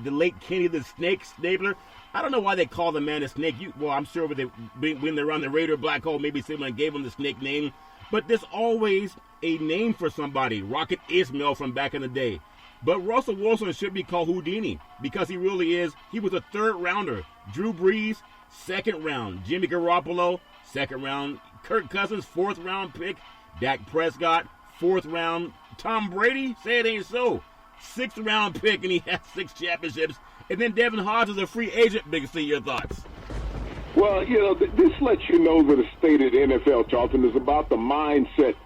late Kenny the Snake Stabler. I don't know why they call the man a snake. I'm sure when they're on the radar black hole, maybe someone gave him the snake name. But there's always a name for somebody. Rocket Ismail from back in the day. But Russell Wilson should be called Houdini because he really is. He was a 3rd rounder. Drew Brees, 2nd round. Jimmy Garoppolo, 2nd round. Kirk Cousins, 4th round pick. Dak Prescott, 4th round. Tom Brady, say it ain't so. 6th round pick, and he has 6 championships. And then Devin Hodges is a free agent. Big C, your thoughts? Well, this lets you know that the state of the NFL, Charlton, is about the mindset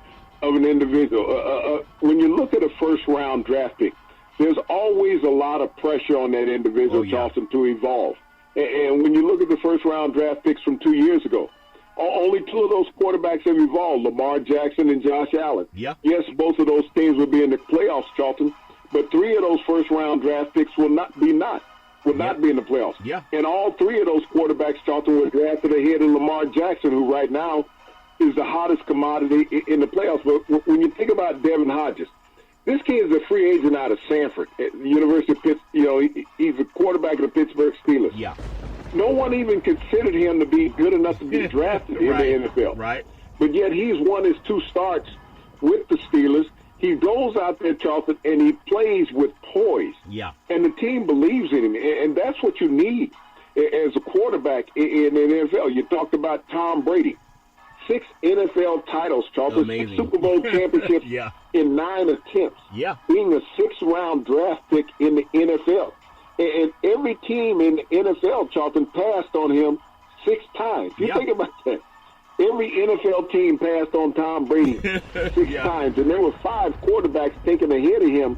of an individual. When you look at a first-round draft pick, there's always a lot of pressure on that individual, Charlton, to evolve. And when you look at the first-round draft picks from 2 years ago, only 2 of those quarterbacks have evolved, Lamar Jackson and Josh Allen. Yeah. Yes, both of those teams will be in the playoffs, Charlton, but 3 of those first-round draft picks will not be in the playoffs. Yeah. And all 3 of those quarterbacks, Charlton, were drafted ahead of Lamar Jackson, who right now is the hottest commodity in the playoffs. But when you think about Devin Hodges, this kid is a free agent out of Sanford at the University of Pittsburgh. He's a quarterback of the Pittsburgh Steelers. Yeah. No one even considered him to be good enough to be drafted in the NFL. Right. But yet he's won his 2 starts with the Steelers. He goes out there, Charlton, and he plays with poise. Yeah. And the team believes in him. And that's what you need as a quarterback in the NFL. You talked about Tom Brady. 6 NFL titles, Charlton. Amazing. 6 Super Bowl championships in 9 attempts. Yeah. Being a 6th-round draft pick in the NFL. And every team in the NFL, Charlton, passed on him 6 times. You think about that. Every NFL team passed on Tom Brady 6 times. And there were 5 quarterbacks taken ahead of him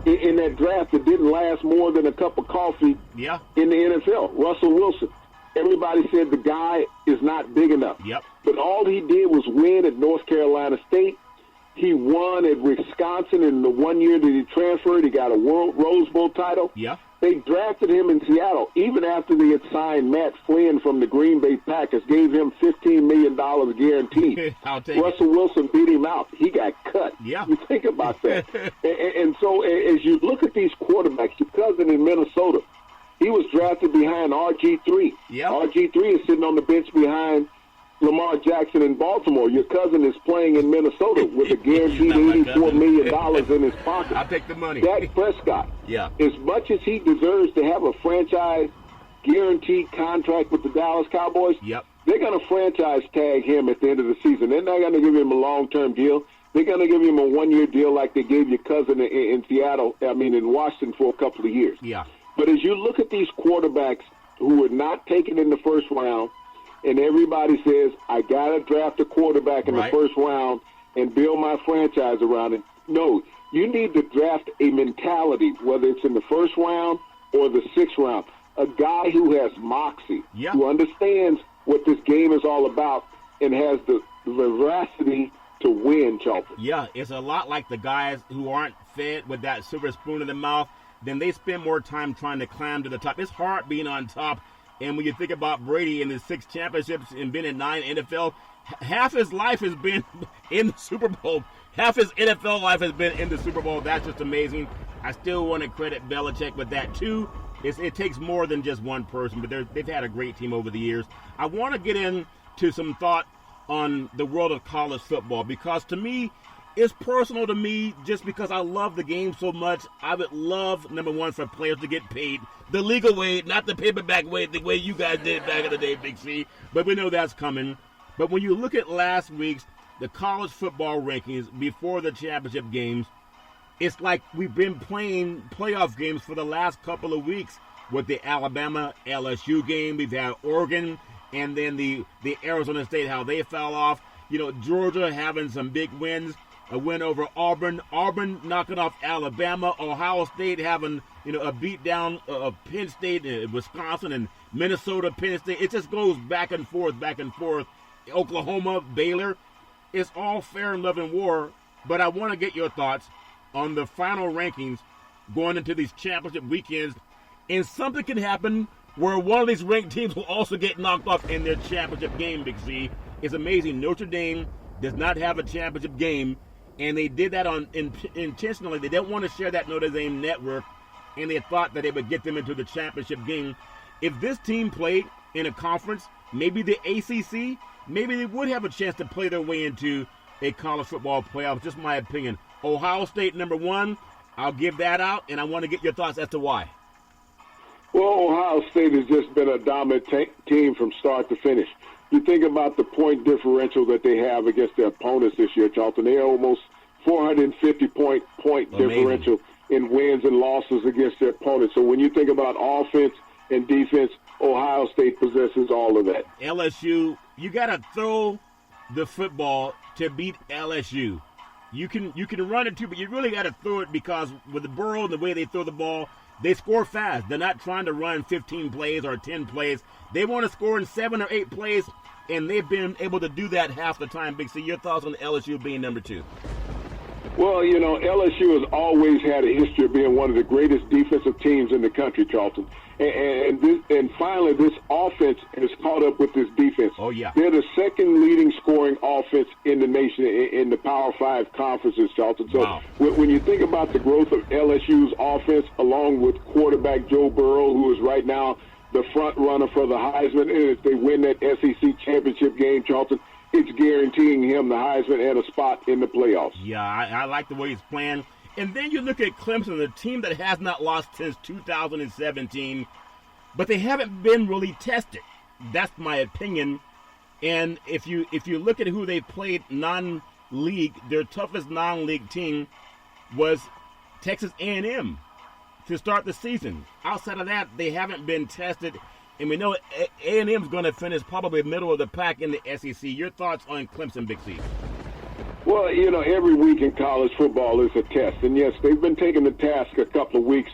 in that draft that didn't last more than a cup of coffee in the NFL. Russell Wilson, Everybody said the guy is not big enough. Yep. But all he did was win at North Carolina State. He won at Wisconsin in the 1 year that he transferred. He got a Rose Bowl title. Yeah. They drafted him in Seattle, even after they had signed Matt Flynn from the Green Bay Packers, gave him $15 million guaranteed. I'll take Russell Wilson beat him out. He got cut. Yeah. You think about that. and so as you look at these quarterbacks, your cousin in Minnesota, he was drafted behind RG3. Yeah. RG3 is sitting on the bench behind Lamar Jackson in Baltimore. Your cousin is playing in Minnesota with a guaranteed $84 million in his pocket. I'll take the money. Dak Prescott, Yeah. as much as he deserves to have a franchise guaranteed contract with the Dallas Cowboys, Yep. they're going to franchise tag him at the end of the season. They're not going to give him a long-term deal. They're going to give him a one-year deal like they gave your cousin in Washington for a couple of years. Yeah. But as you look at these quarterbacks who were not taken in the first round, and everybody says, I got to draft a quarterback in Right. the first round and build my franchise around it. No, you need to draft a mentality, whether it's in the first round or the sixth round. A guy who has moxie, Yeah. who understands what this game is all about and has the veracity to win, Charlton. Yeah, it's a lot like the guys who aren't fed with that silver spoon in the mouth. Then they spend more time trying to climb to the top. It's hard being on top. And when you think about Brady and his 6 championships and been in 9 NFL, half his life has been in the Super Bowl. Half his NFL life has been in the Super Bowl. That's just amazing. I still want to credit Belichick with that, too. It takes more than just one person, but they've had a great team over the years. I want to get into some thought on the world of college football because, to me, it's personal to me just because I love the game so much. I would love, number one, for players to get paid the legal way, not the paperback way, the way you guys did back in the day, Big C. But we know that's coming. But when you look at last week's the college football rankings before the championship games, it's like we've been playing playoff games for the last couple of weeks with the Alabama-LSU game. We've had Oregon and then the Arizona State, how they fell off. You know, Georgia having some big wins. A win over Auburn knocking off Alabama, Ohio State having, a beat down of Penn State, Wisconsin, and Minnesota, Penn State. It just goes back and forth. Oklahoma, Baylor. It's all fair and love and war, but I want to get your thoughts on the final rankings going into these championship weekends, and something can happen where one of these ranked teams will also get knocked off in their championship game, Big C. It's amazing. Notre Dame does not have a championship game. And they did that intentionally. They didn't want to share that Notre Dame network, and they thought that it would get them into the championship game. If this team played in a conference, maybe the ACC, maybe they would have a chance to play their way into a college football playoff. Just my opinion. Ohio State, number 1, I'll give that out, and I want to get your thoughts as to why. Well, Ohio State has just been a dominant team from start to finish. You think about the point differential that they have against their opponents this year, Charlton. They're almost 450-point differential in wins and losses against their opponents. So when you think about offense and defense, Ohio State possesses all of that. LSU, you got to throw the football to beat LSU. You can run it too, but you really got to throw it because with the Burrow and the way they throw the ball, they score fast. They're not trying to run 15 plays or 10 plays. They want to score in 7 or 8 plays, and they've been able to do that half the time. Big C, your thoughts on LSU being number 2? Well, LSU has always had a history of being one of the greatest defensive teams in the country, Charlton. And finally, this offense has caught up with this defense. Oh, yeah. They're the second leading scoring offense in the nation in the Power 5 conferences, Charlton. So wow. When you think about the growth of LSU's offense, along with quarterback Joe Burrow, who is right now the front runner for the Heisman, and if they win that SEC championship game, Charlton, it's guaranteeing him the Heisman and a spot in the playoffs. Yeah, I like the way he's playing. And then you look at Clemson, the team that has not lost since 2017, but they haven't been really tested. That's my opinion. And if you look at who they played non-league, their toughest non-league team was Texas A&M to start the season. Outside of that, they haven't been tested. And we know A&M's going to finish probably middle of the pack in the SEC. Your thoughts on Clemson, Big C? Well, every week in college football is a test. And, yes, they've been taking the task a couple of weeks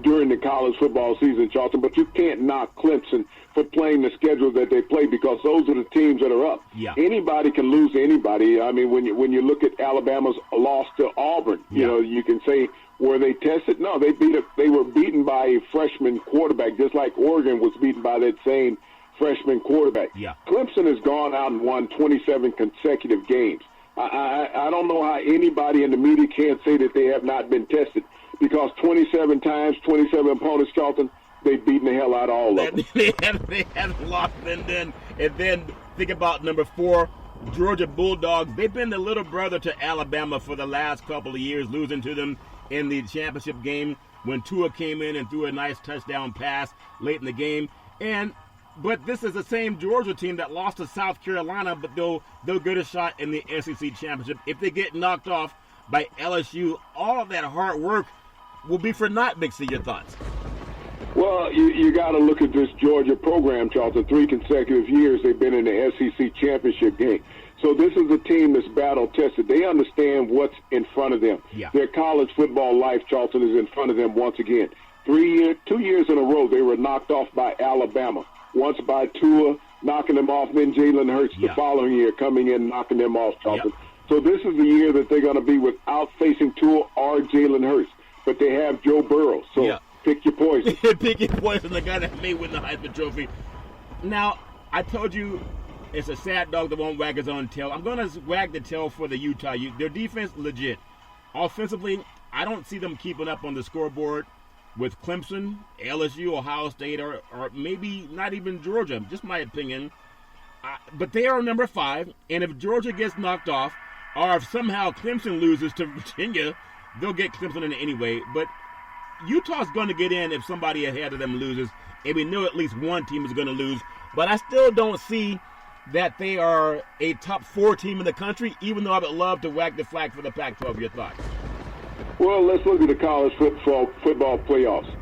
during the college football season, Charlton, but you can't knock Clemson for playing the schedule that they play because those are the teams that are up. Yeah. Anybody can lose to anybody. I mean, when you look at Alabama's loss to Auburn, you know, you can say, were they tested? No, they were beaten by a freshman quarterback, just like Oregon was beaten by that same freshman quarterback. Yeah. Clemson has gone out and won 27 consecutive games. I don't know how anybody in the media can't say that they have not been tested because 27 times, 27 opponents, Charlton, they've beaten the hell out of all of them. They haven't lost. And then think about number 4, Georgia Bulldogs. They've been the little brother to Alabama for the last couple of years, losing to them in the championship game when Tua came in and threw a nice touchdown pass late in the game. But this is the same Georgia team that lost to South Carolina, but they'll get a shot in the SEC championship. If they get knocked off by LSU, all of that hard work will be for naught. Big C, your thoughts? Well, you got to look at this Georgia program, Charlton. 3 consecutive years they've been in the SEC championship game. So this is a team that's battle-tested. They understand what's in front of them. Yeah. Their college football life, Charlton, is in front of them once again. 2 years in a row, they were knocked off by Alabama. Once by Tua, knocking them off, then Jalen Hurts the following year coming in, knocking them off, Charlton. Yep. So this is the year that they're going to be without facing Tua or Jalen Hurts. But they have Joe Burrow, so pick your poison. Pick your poison, the guy that may win the Heisman Trophy. Now, I told you it's a sad dog that won't wag his own tail. I'm going to wag the tail for the Utah. Their defense, legit. Offensively, I don't see them keeping up on the scoreboard with Clemson, LSU, Ohio State, or maybe not even Georgia, just my opinion. But they are number 5, and if Georgia gets knocked off, or if somehow Clemson loses to Virginia, they'll get Clemson in anyway. But Utah's going to get in if somebody ahead of them loses, and we know at least one team is going to lose. But I still don't see that they are a top 4 team in the country, even though I would love to wag the flag for the Pac-12. Your thoughts? Well, let's look at the college football playoffs.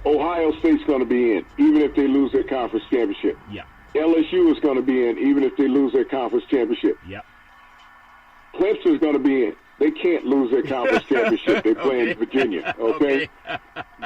Ohio State's going to be in, even if they lose their conference championship. Yeah. LSU is going to be in, even if they lose their conference championship. Yeah. Clemson's going to be in. They can't lose their conference championship. They're playing Virginia, okay?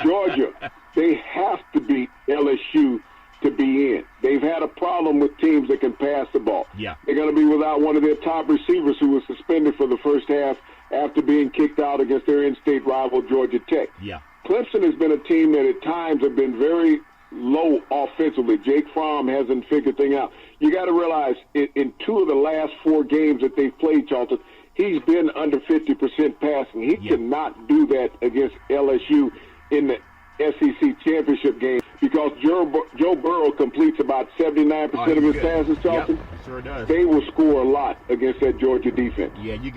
Georgia, they have to beat LSU to be in. They've had a problem with teams that can pass the ball. Yeah. They're going to be without one of their top receivers who was suspended for the first half after being kicked out against their in-state rival, Georgia Tech. Yeah. Clemson has been a team that at times have been very low offensively. Jake Fromm hasn't figured things out. You got to realize in 2 of the last 4 games that they've played, Charlton, he's been under 50% passing. He cannot do that against LSU in the SEC championship game because Joe Burrow completes about 79% of his passes, Charlton. Yep, sure does. They will score a lot against that Georgia defense. Yeah, you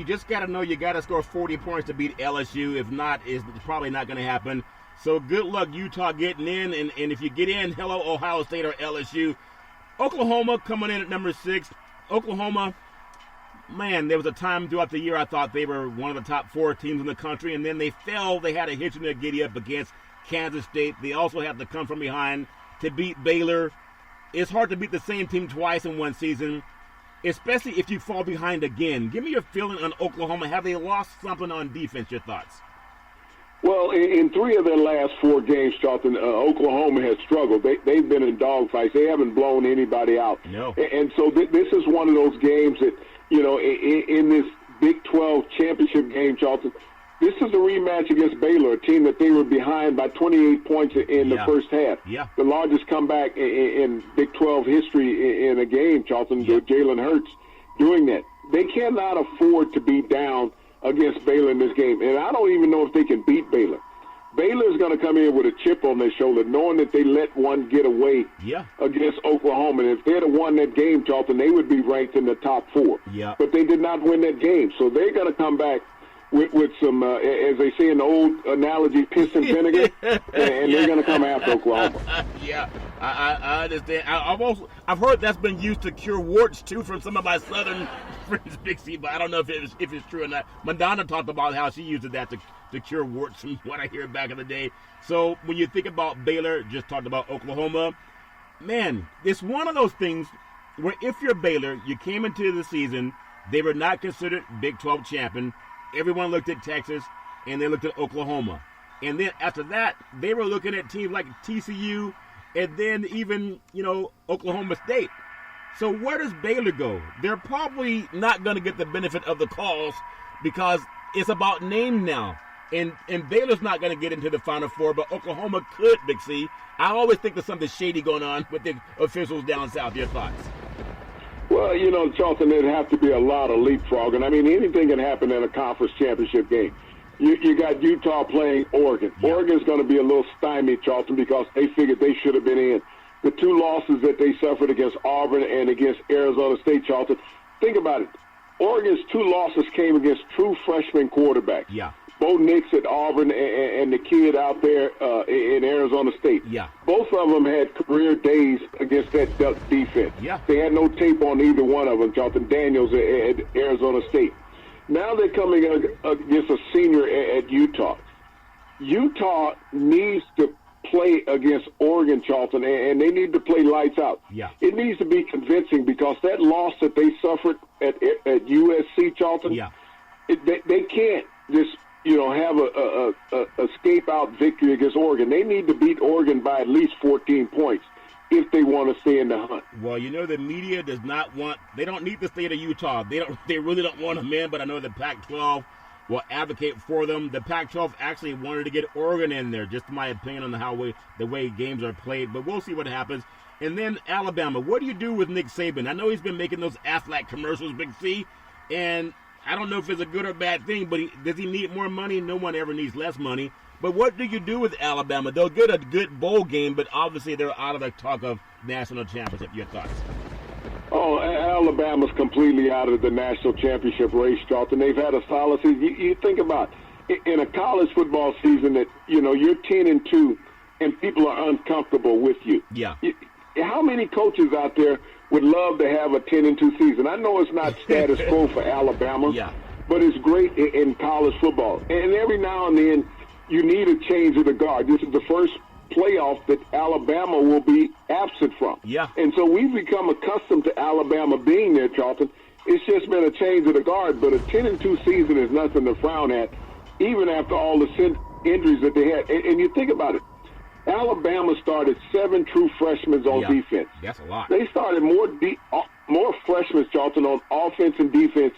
just got to know you got to score 40 points to beat LSU. If not, it's probably not going to happen. So good luck, Utah, getting in. And if you get in, hello, Ohio State or LSU. Oklahoma coming in at number 6. Oklahoma, man, there was a time throughout the year I thought they were one of the top 4 teams in the country, and then they fell. They had a hitch in their giddy up against Kansas State. They also have to come from behind to beat Baylor. It's hard to beat the same team twice in one season, especially if you fall behind again. Give me your feeling on Oklahoma. Have they lost something on defense? Your thoughts? Well, in 3 of their last 4 games, Charlton, Oklahoma has struggled. They've been in dogfights. They haven't blown anybody out. No. And so this is one of those games that, you know, in this Big 12 championship game, Charlton, this is a rematch against Baylor, a team that they were behind by 28 points in the first half. Yeah. The largest comeback in Big 12 history in a game, Charlton, with Jalen Hurts doing that. They cannot afford to be down against Baylor in this game. And I don't even know if they can beat Baylor. Baylor's going to come in with a chip on their shoulder, knowing that they let one get away against Oklahoma. And if they'd have won that game, Charlton, they would be ranked in the top 4. Yeah. But they did not win that game. So they're going to come back with some, as they say in the old analogy, piss and vinegar, and they're going to come after Oklahoma. Yeah, I understand. I've heard that's been used to cure warts, too, from some of my southern friends, Big C, but I don't know if it's true or not. Madonna talked about how she used that to cure warts from what I hear back in the day. So when you think about Baylor, just talked about Oklahoma, man, it's one of those things where if you're Baylor, you came into the season, they were not considered Big 12 champion. Everyone looked at Texas, and they looked at Oklahoma. And then after that, they were looking at teams like TCU and then even, Oklahoma State. So where does Baylor go? They're probably not going to get the benefit of the calls because it's about name now. And Baylor's not going to get into the Final Four, but Oklahoma could, Big C. I always think there's something shady going on with the officials down south. Your thoughts? Well, Charlton, there'd have to be a lot of leapfrogging. I mean, anything can happen in a conference championship game. You got Utah playing Oregon. Yeah. Oregon's going to be a little stymied, Charlton, because they figured they should have been in. The two losses that they suffered against Auburn and against Arizona State, Charlton, think about it. Oregon's two losses came against true freshman quarterbacks. Yeah. Bo Nix at Auburn and the kid out there in Arizona State. Yeah. Both of them had career days against that Duck defense. Yeah. They had no tape on either one of them, Charlton. Daniels at Arizona State. Now they're coming against a senior at Utah. Utah needs to play against Oregon, Charlton, and they need to play lights out. Yeah. It needs to be convincing because that loss that they suffered at USC, Charlton, yeah. They can't just have a escape out victory against Oregon. They need to beat Oregon by at least 14 points if they want to stay in the hunt. Well, the media does not want. They don't need the state of Utah. They really don't want them in. But I know the Pac-12 will advocate for them. The Pac-12 actually wanted to get Oregon in there, just my opinion on the way games are played. But we'll see what happens. And then Alabama. What do you do with Nick Saban? I know he's been making those Aflac commercials, Big C, and I don't know if it's a good or bad thing, but does he need more money? No one ever needs less money. But what do you do with Alabama? They'll get a good bowl game, but obviously they're out of the talk of national championship. Your thoughts? Oh, Alabama's completely out of the national championship race, Charlton. They've had a solid season. You think about in a college football season that, you're 10-2 and people are uncomfortable with you. Yeah. How many coaches out there would love to have a 10-2 season? I know it's not status quo for Alabama, yeah. but it's great in college football. And every now and then, you need a change of the guard. This is the first playoff that Alabama will be absent from. Yeah. And so we've become accustomed to Alabama being there, Charlton. It's just been a change of the guard, but a 10-2 season is nothing to frown at, even after all the injuries that they had. And you think about it. Alabama started 7 true freshmen on defense. That's a lot. They started more freshmen, Charlton, on offense and defense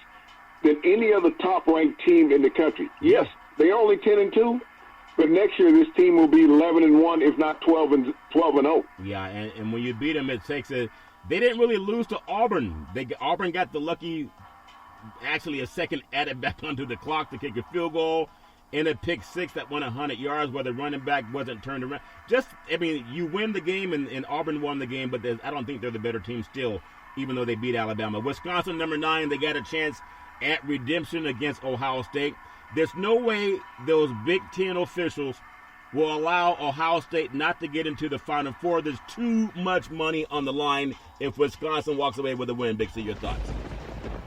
than any other top-ranked team in the country. Yes, they're only 10-2, but next year this team will be 11-1, if not 12-0. Yeah, and when you beat them, it takes a. They didn't really lose to Auburn. Auburn got the lucky, actually a second added back onto the clock to kick a field goal. In a pick six that went 100 yards where the running back wasn't turned around. You win the game, and Auburn won the game, but I don't think they're the better team still, even though they beat Alabama. Wisconsin, number 9, they got a chance at redemption against Ohio State. There's no way those Big Ten officials will allow Ohio State not to get into the Final Four. There's too much money on the line if Wisconsin walks away with a win. Big C, your thoughts?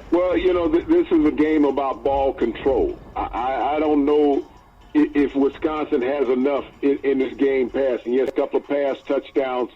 Well, this is a game about ball control. I don't know if Wisconsin has enough in this game passing. Yes, a couple of pass touchdowns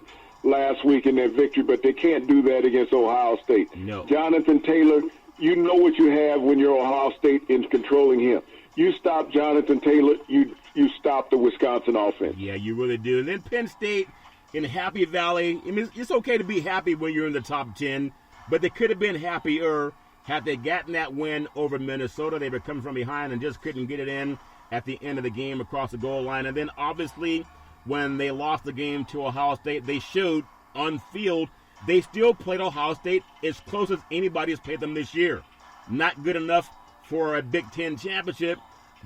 last week in their victory, but they can't do that against Ohio State. No. Jonathan Taylor, you know what you have when you're Ohio State in controlling him. You stop Jonathan Taylor, you stop the Wisconsin offense. Yeah, you really do. And then Penn State in Happy Valley. I mean, it's okay to be happy when you're in the top 10, but they could have been happier had they gotten that win over Minnesota. They were coming from behind and just couldn't get it in at the end of the game across the goal line. And then, obviously, when they lost the game to Ohio State, they showed on field they still played Ohio State as close as anybody's played them this year. Not good enough for a Big Ten championship,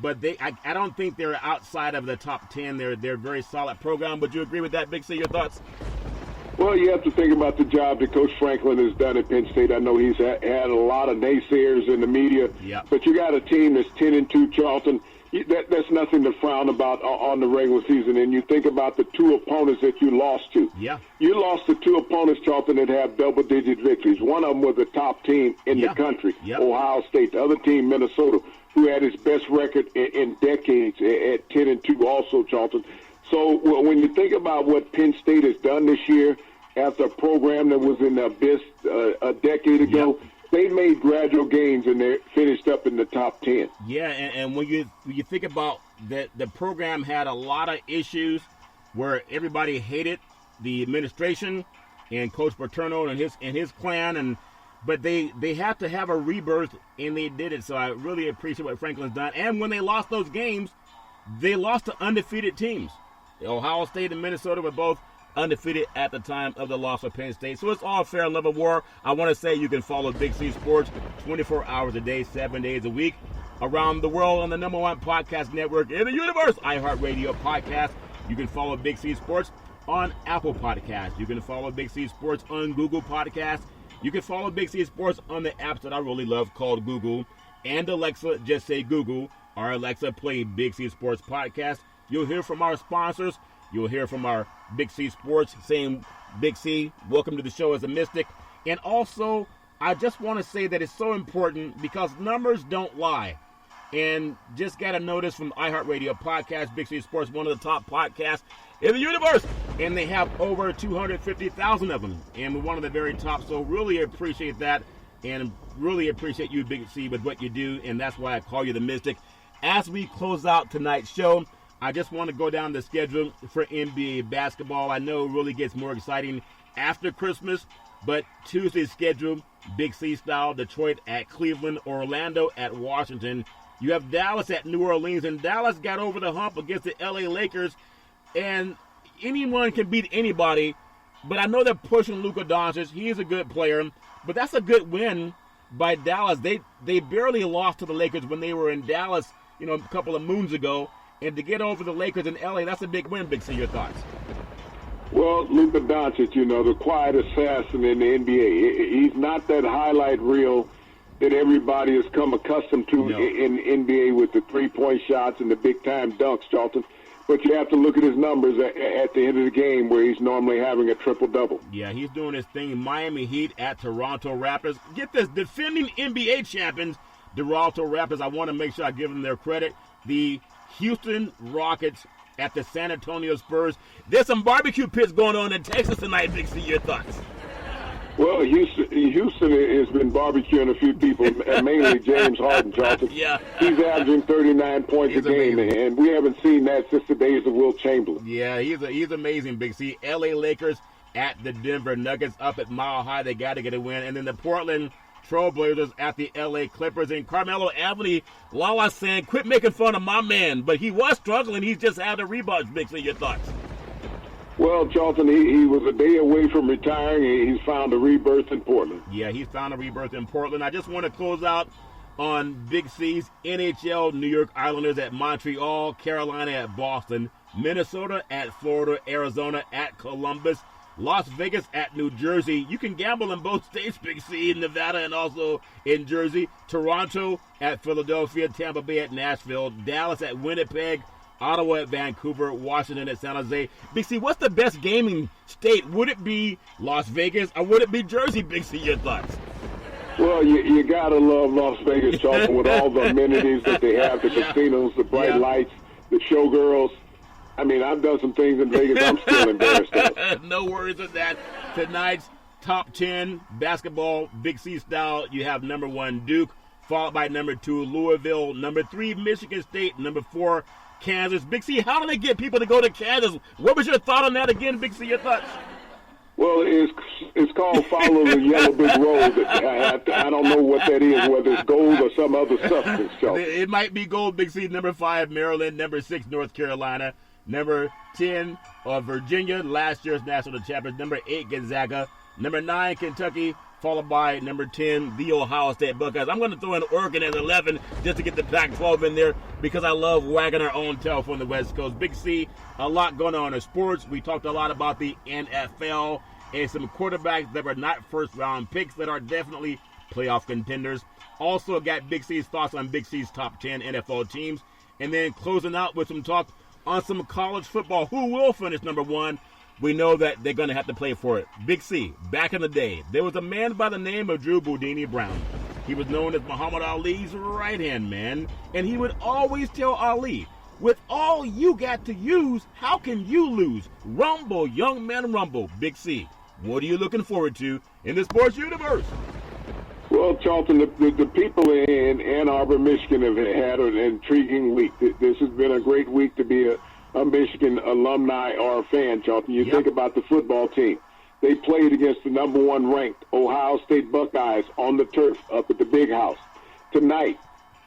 but I don't think they're outside of the top 10. They're a very solid program. Would you agree with that, Big C? Your thoughts? Well, you have to think about the job that Coach Franklin has done at Penn State. I know he's had a lot of naysayers in the media, but you got a team that's 10-2, Charlton. That's nothing to frown about on the regular season. And you think about the 2 opponents that you lost to. Yeah. You lost to 2 opponents, Charlton, that have double-digit victories. One of them was the top team in the country, Ohio State. The other team, Minnesota, who had its best record in decades at 10-2 also, Charlton. So when you think about what Penn State has done this year, after a program that was in the abyss a decade ago, they made gradual gains and they finished up in the top 10. Yeah, and when you think about that the program had a lot of issues where everybody hated the administration and Coach Paterno and his clan, but they have to have a rebirth, and they did it. So I really appreciate what Franklin's done. And when they lost those games, they lost to undefeated teams. Ohio State and Minnesota were both undefeated at the time of the loss of Penn State. So it's all fair and level war. I want to say you can follow Big C Sports 24 hours a day, 7 days a week, around the world on the #1 podcast network in the universe, iHeartRadio Podcast. You can follow Big C Sports on Apple Podcasts. You can follow Big C Sports on Google Podcasts. You can follow Big C Sports on the apps that I really love called Google and Alexa. Just say Google or Alexa, play Big C Sports Podcast. You'll hear from our sponsors. You'll hear from our Big C Sports saying, Big C, welcome to the show as a Mystic. And also, I just want to say that it's so important because numbers don't lie. And just got a notice from iHeartRadio Podcast, Big C Sports, one of the top podcasts in the universe. And they have over 250,000 of them. And we're one of the very top. So really appreciate that. And really appreciate you, Big C, with what you do. And that's why I call you the Mystic. As we close out tonight's show, I just want to go down the schedule for NBA basketball. I know it really gets more exciting after Christmas, but Tuesday's schedule, Big C style, Detroit at Cleveland, Orlando at Washington. You have Dallas at New Orleans, and Dallas got over the hump against the LA Lakers, and anyone can beat anybody, but I know they're pushing Luka Doncic. He is a good player, but that's a good win by Dallas. They barely lost to the Lakers when they were in Dallas, a couple of moons ago. And to get over the Lakers in LA, that's a big win, Big C. Your thoughts? Well, Luka Doncic, the quiet assassin in the NBA. He's not that highlight reel that everybody has come accustomed to in the NBA with the three-point shots and the big-time dunks, Charlton. But you have to look at his numbers at the end of the game where he's normally having a triple-double. Yeah, he's doing his thing. Miami Heat at Toronto Raptors. Get this, defending NBA champions, Toronto Raptors. I want to make sure I give them their credit. The Houston Rockets at the San Antonio Spurs. There's some barbecue pits going on in Texas tonight, Big C. Your thoughts? Well, Houston has been barbecuing a few people, mainly James Harden, Charlton. Yeah. He's averaging 39 points a game, and we haven't seen that since the days of Wilt Chamberlain. Yeah, he's amazing, Big C. LA Lakers at the Denver Nuggets up at Mile High. They got to get a win. And then the Portland Trailblazers at the LA Clippers. And Carmelo Anthony, Lala saying, quit making fun of my man. But he was struggling. He's just had a rebound. Big C, your thoughts? Well, Charlton, he was a day away from retiring, and he's found a rebirth in Portland. Yeah, he's found a rebirth in Portland. I just want to close out on Big C's NHL. New York Islanders at Montreal, Carolina at Boston, Minnesota at Florida, Arizona at Columbus, Las Vegas at New Jersey. You can gamble in both states, Big C, in Nevada and also in Jersey. Toronto at Philadelphia, Tampa Bay at Nashville, Dallas at Winnipeg, Ottawa at Vancouver, Washington at San Jose. Big C, what's the best gaming state? Would it be Las Vegas or would it be Jersey, Big C? Your thoughts? Well, you got to love Las Vegas, Charlton, with all the amenities that they have, the casinos, the bright lights, the showgirls. I mean, I've done some things in Vegas I'm still embarrassed of. No worries with that. Tonight's top 10 basketball, Big C style, you have number 1, Duke, followed by number 2, Louisville, number 3, Michigan State, number 4, Kansas. Big C, how do they get people to go to Kansas? What was your thought on that again, Big C? Your thoughts? Well, it's called Follow the Yellow Brick Road. I don't know what that is, whether it's gold or some other substance. It might be gold, Big C. Number 5, Maryland. Number 6, North Carolina. Number 10, Virginia, last year's national champions. Number 8, Gonzaga. Number 9, Kentucky, followed by number 10, the Ohio State Buckeyes. I'm going to throw in Oregon as 11 just to get the Pac-12 in there because I love wagging our own tail from the West Coast. Big C, a lot going on in sports. We talked a lot about the NFL and some quarterbacks that were not first-round picks that are definitely playoff contenders. Also got Big C's thoughts on Big C's top 10 NFL teams. And then closing out with some talk on some college football. Who will finish number 1? We know that they're going to have to play for it. Big C, back in the day, there was a man by the name of Drew Boudini Brown. He was known as Muhammad Ali's right-hand man, and he would always tell Ali, with all you got to use, how can you lose? Rumble, young man, rumble. Big C, what are you looking forward to in the sports universe? Well, Well, Charlton, the people in Ann Arbor, Michigan have had an intriguing week. This has been a great week to be a Michigan alumni or a fan, Charlton. You think about the football team. They played against the number 1 ranked Ohio State Buckeyes on the turf up at the Big House. Tonight,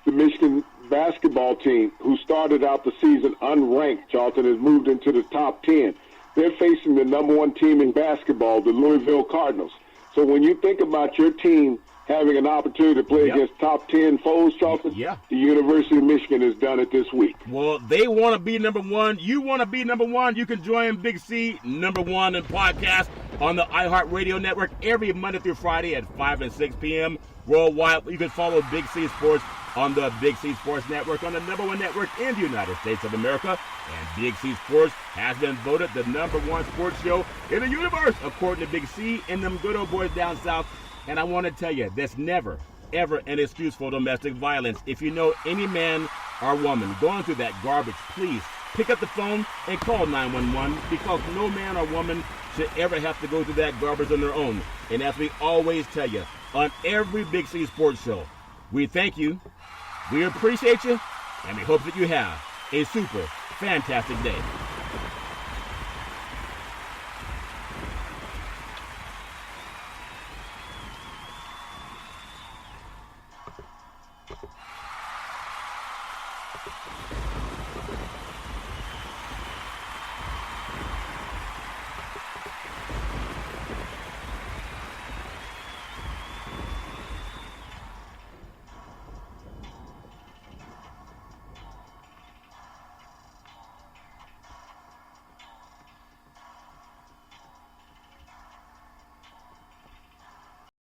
the Michigan basketball team, who started out the season unranked, Charlton, has moved into the top 10. They're facing the number 1 team in basketball, the Louisville Cardinals. So when you think about your team having an opportunity to play against top 10 foes, Charlton, the University of Michigan has done it this week. Well, they want to be number 1. You want to be number 1. You can join Big C, number 1 in podcast on the iHeartRadio network every Monday through Friday at 5 and 6 p.m. worldwide. You can follow Big C Sports on the Big C Sports Network, on the number 1 network in the United States of America. And Big C Sports has been voted the number 1 sports show in the universe, according to Big C and them good old boys down south. And I want to tell you, there's never, ever an excuse for domestic violence. If you know any man or woman going through that garbage, please pick up the phone and call 911, because no man or woman should ever have to go through that garbage on their own. And as we always tell you, on every Big C Sports show, we thank you, we appreciate you, and we hope that you have a super fantastic day.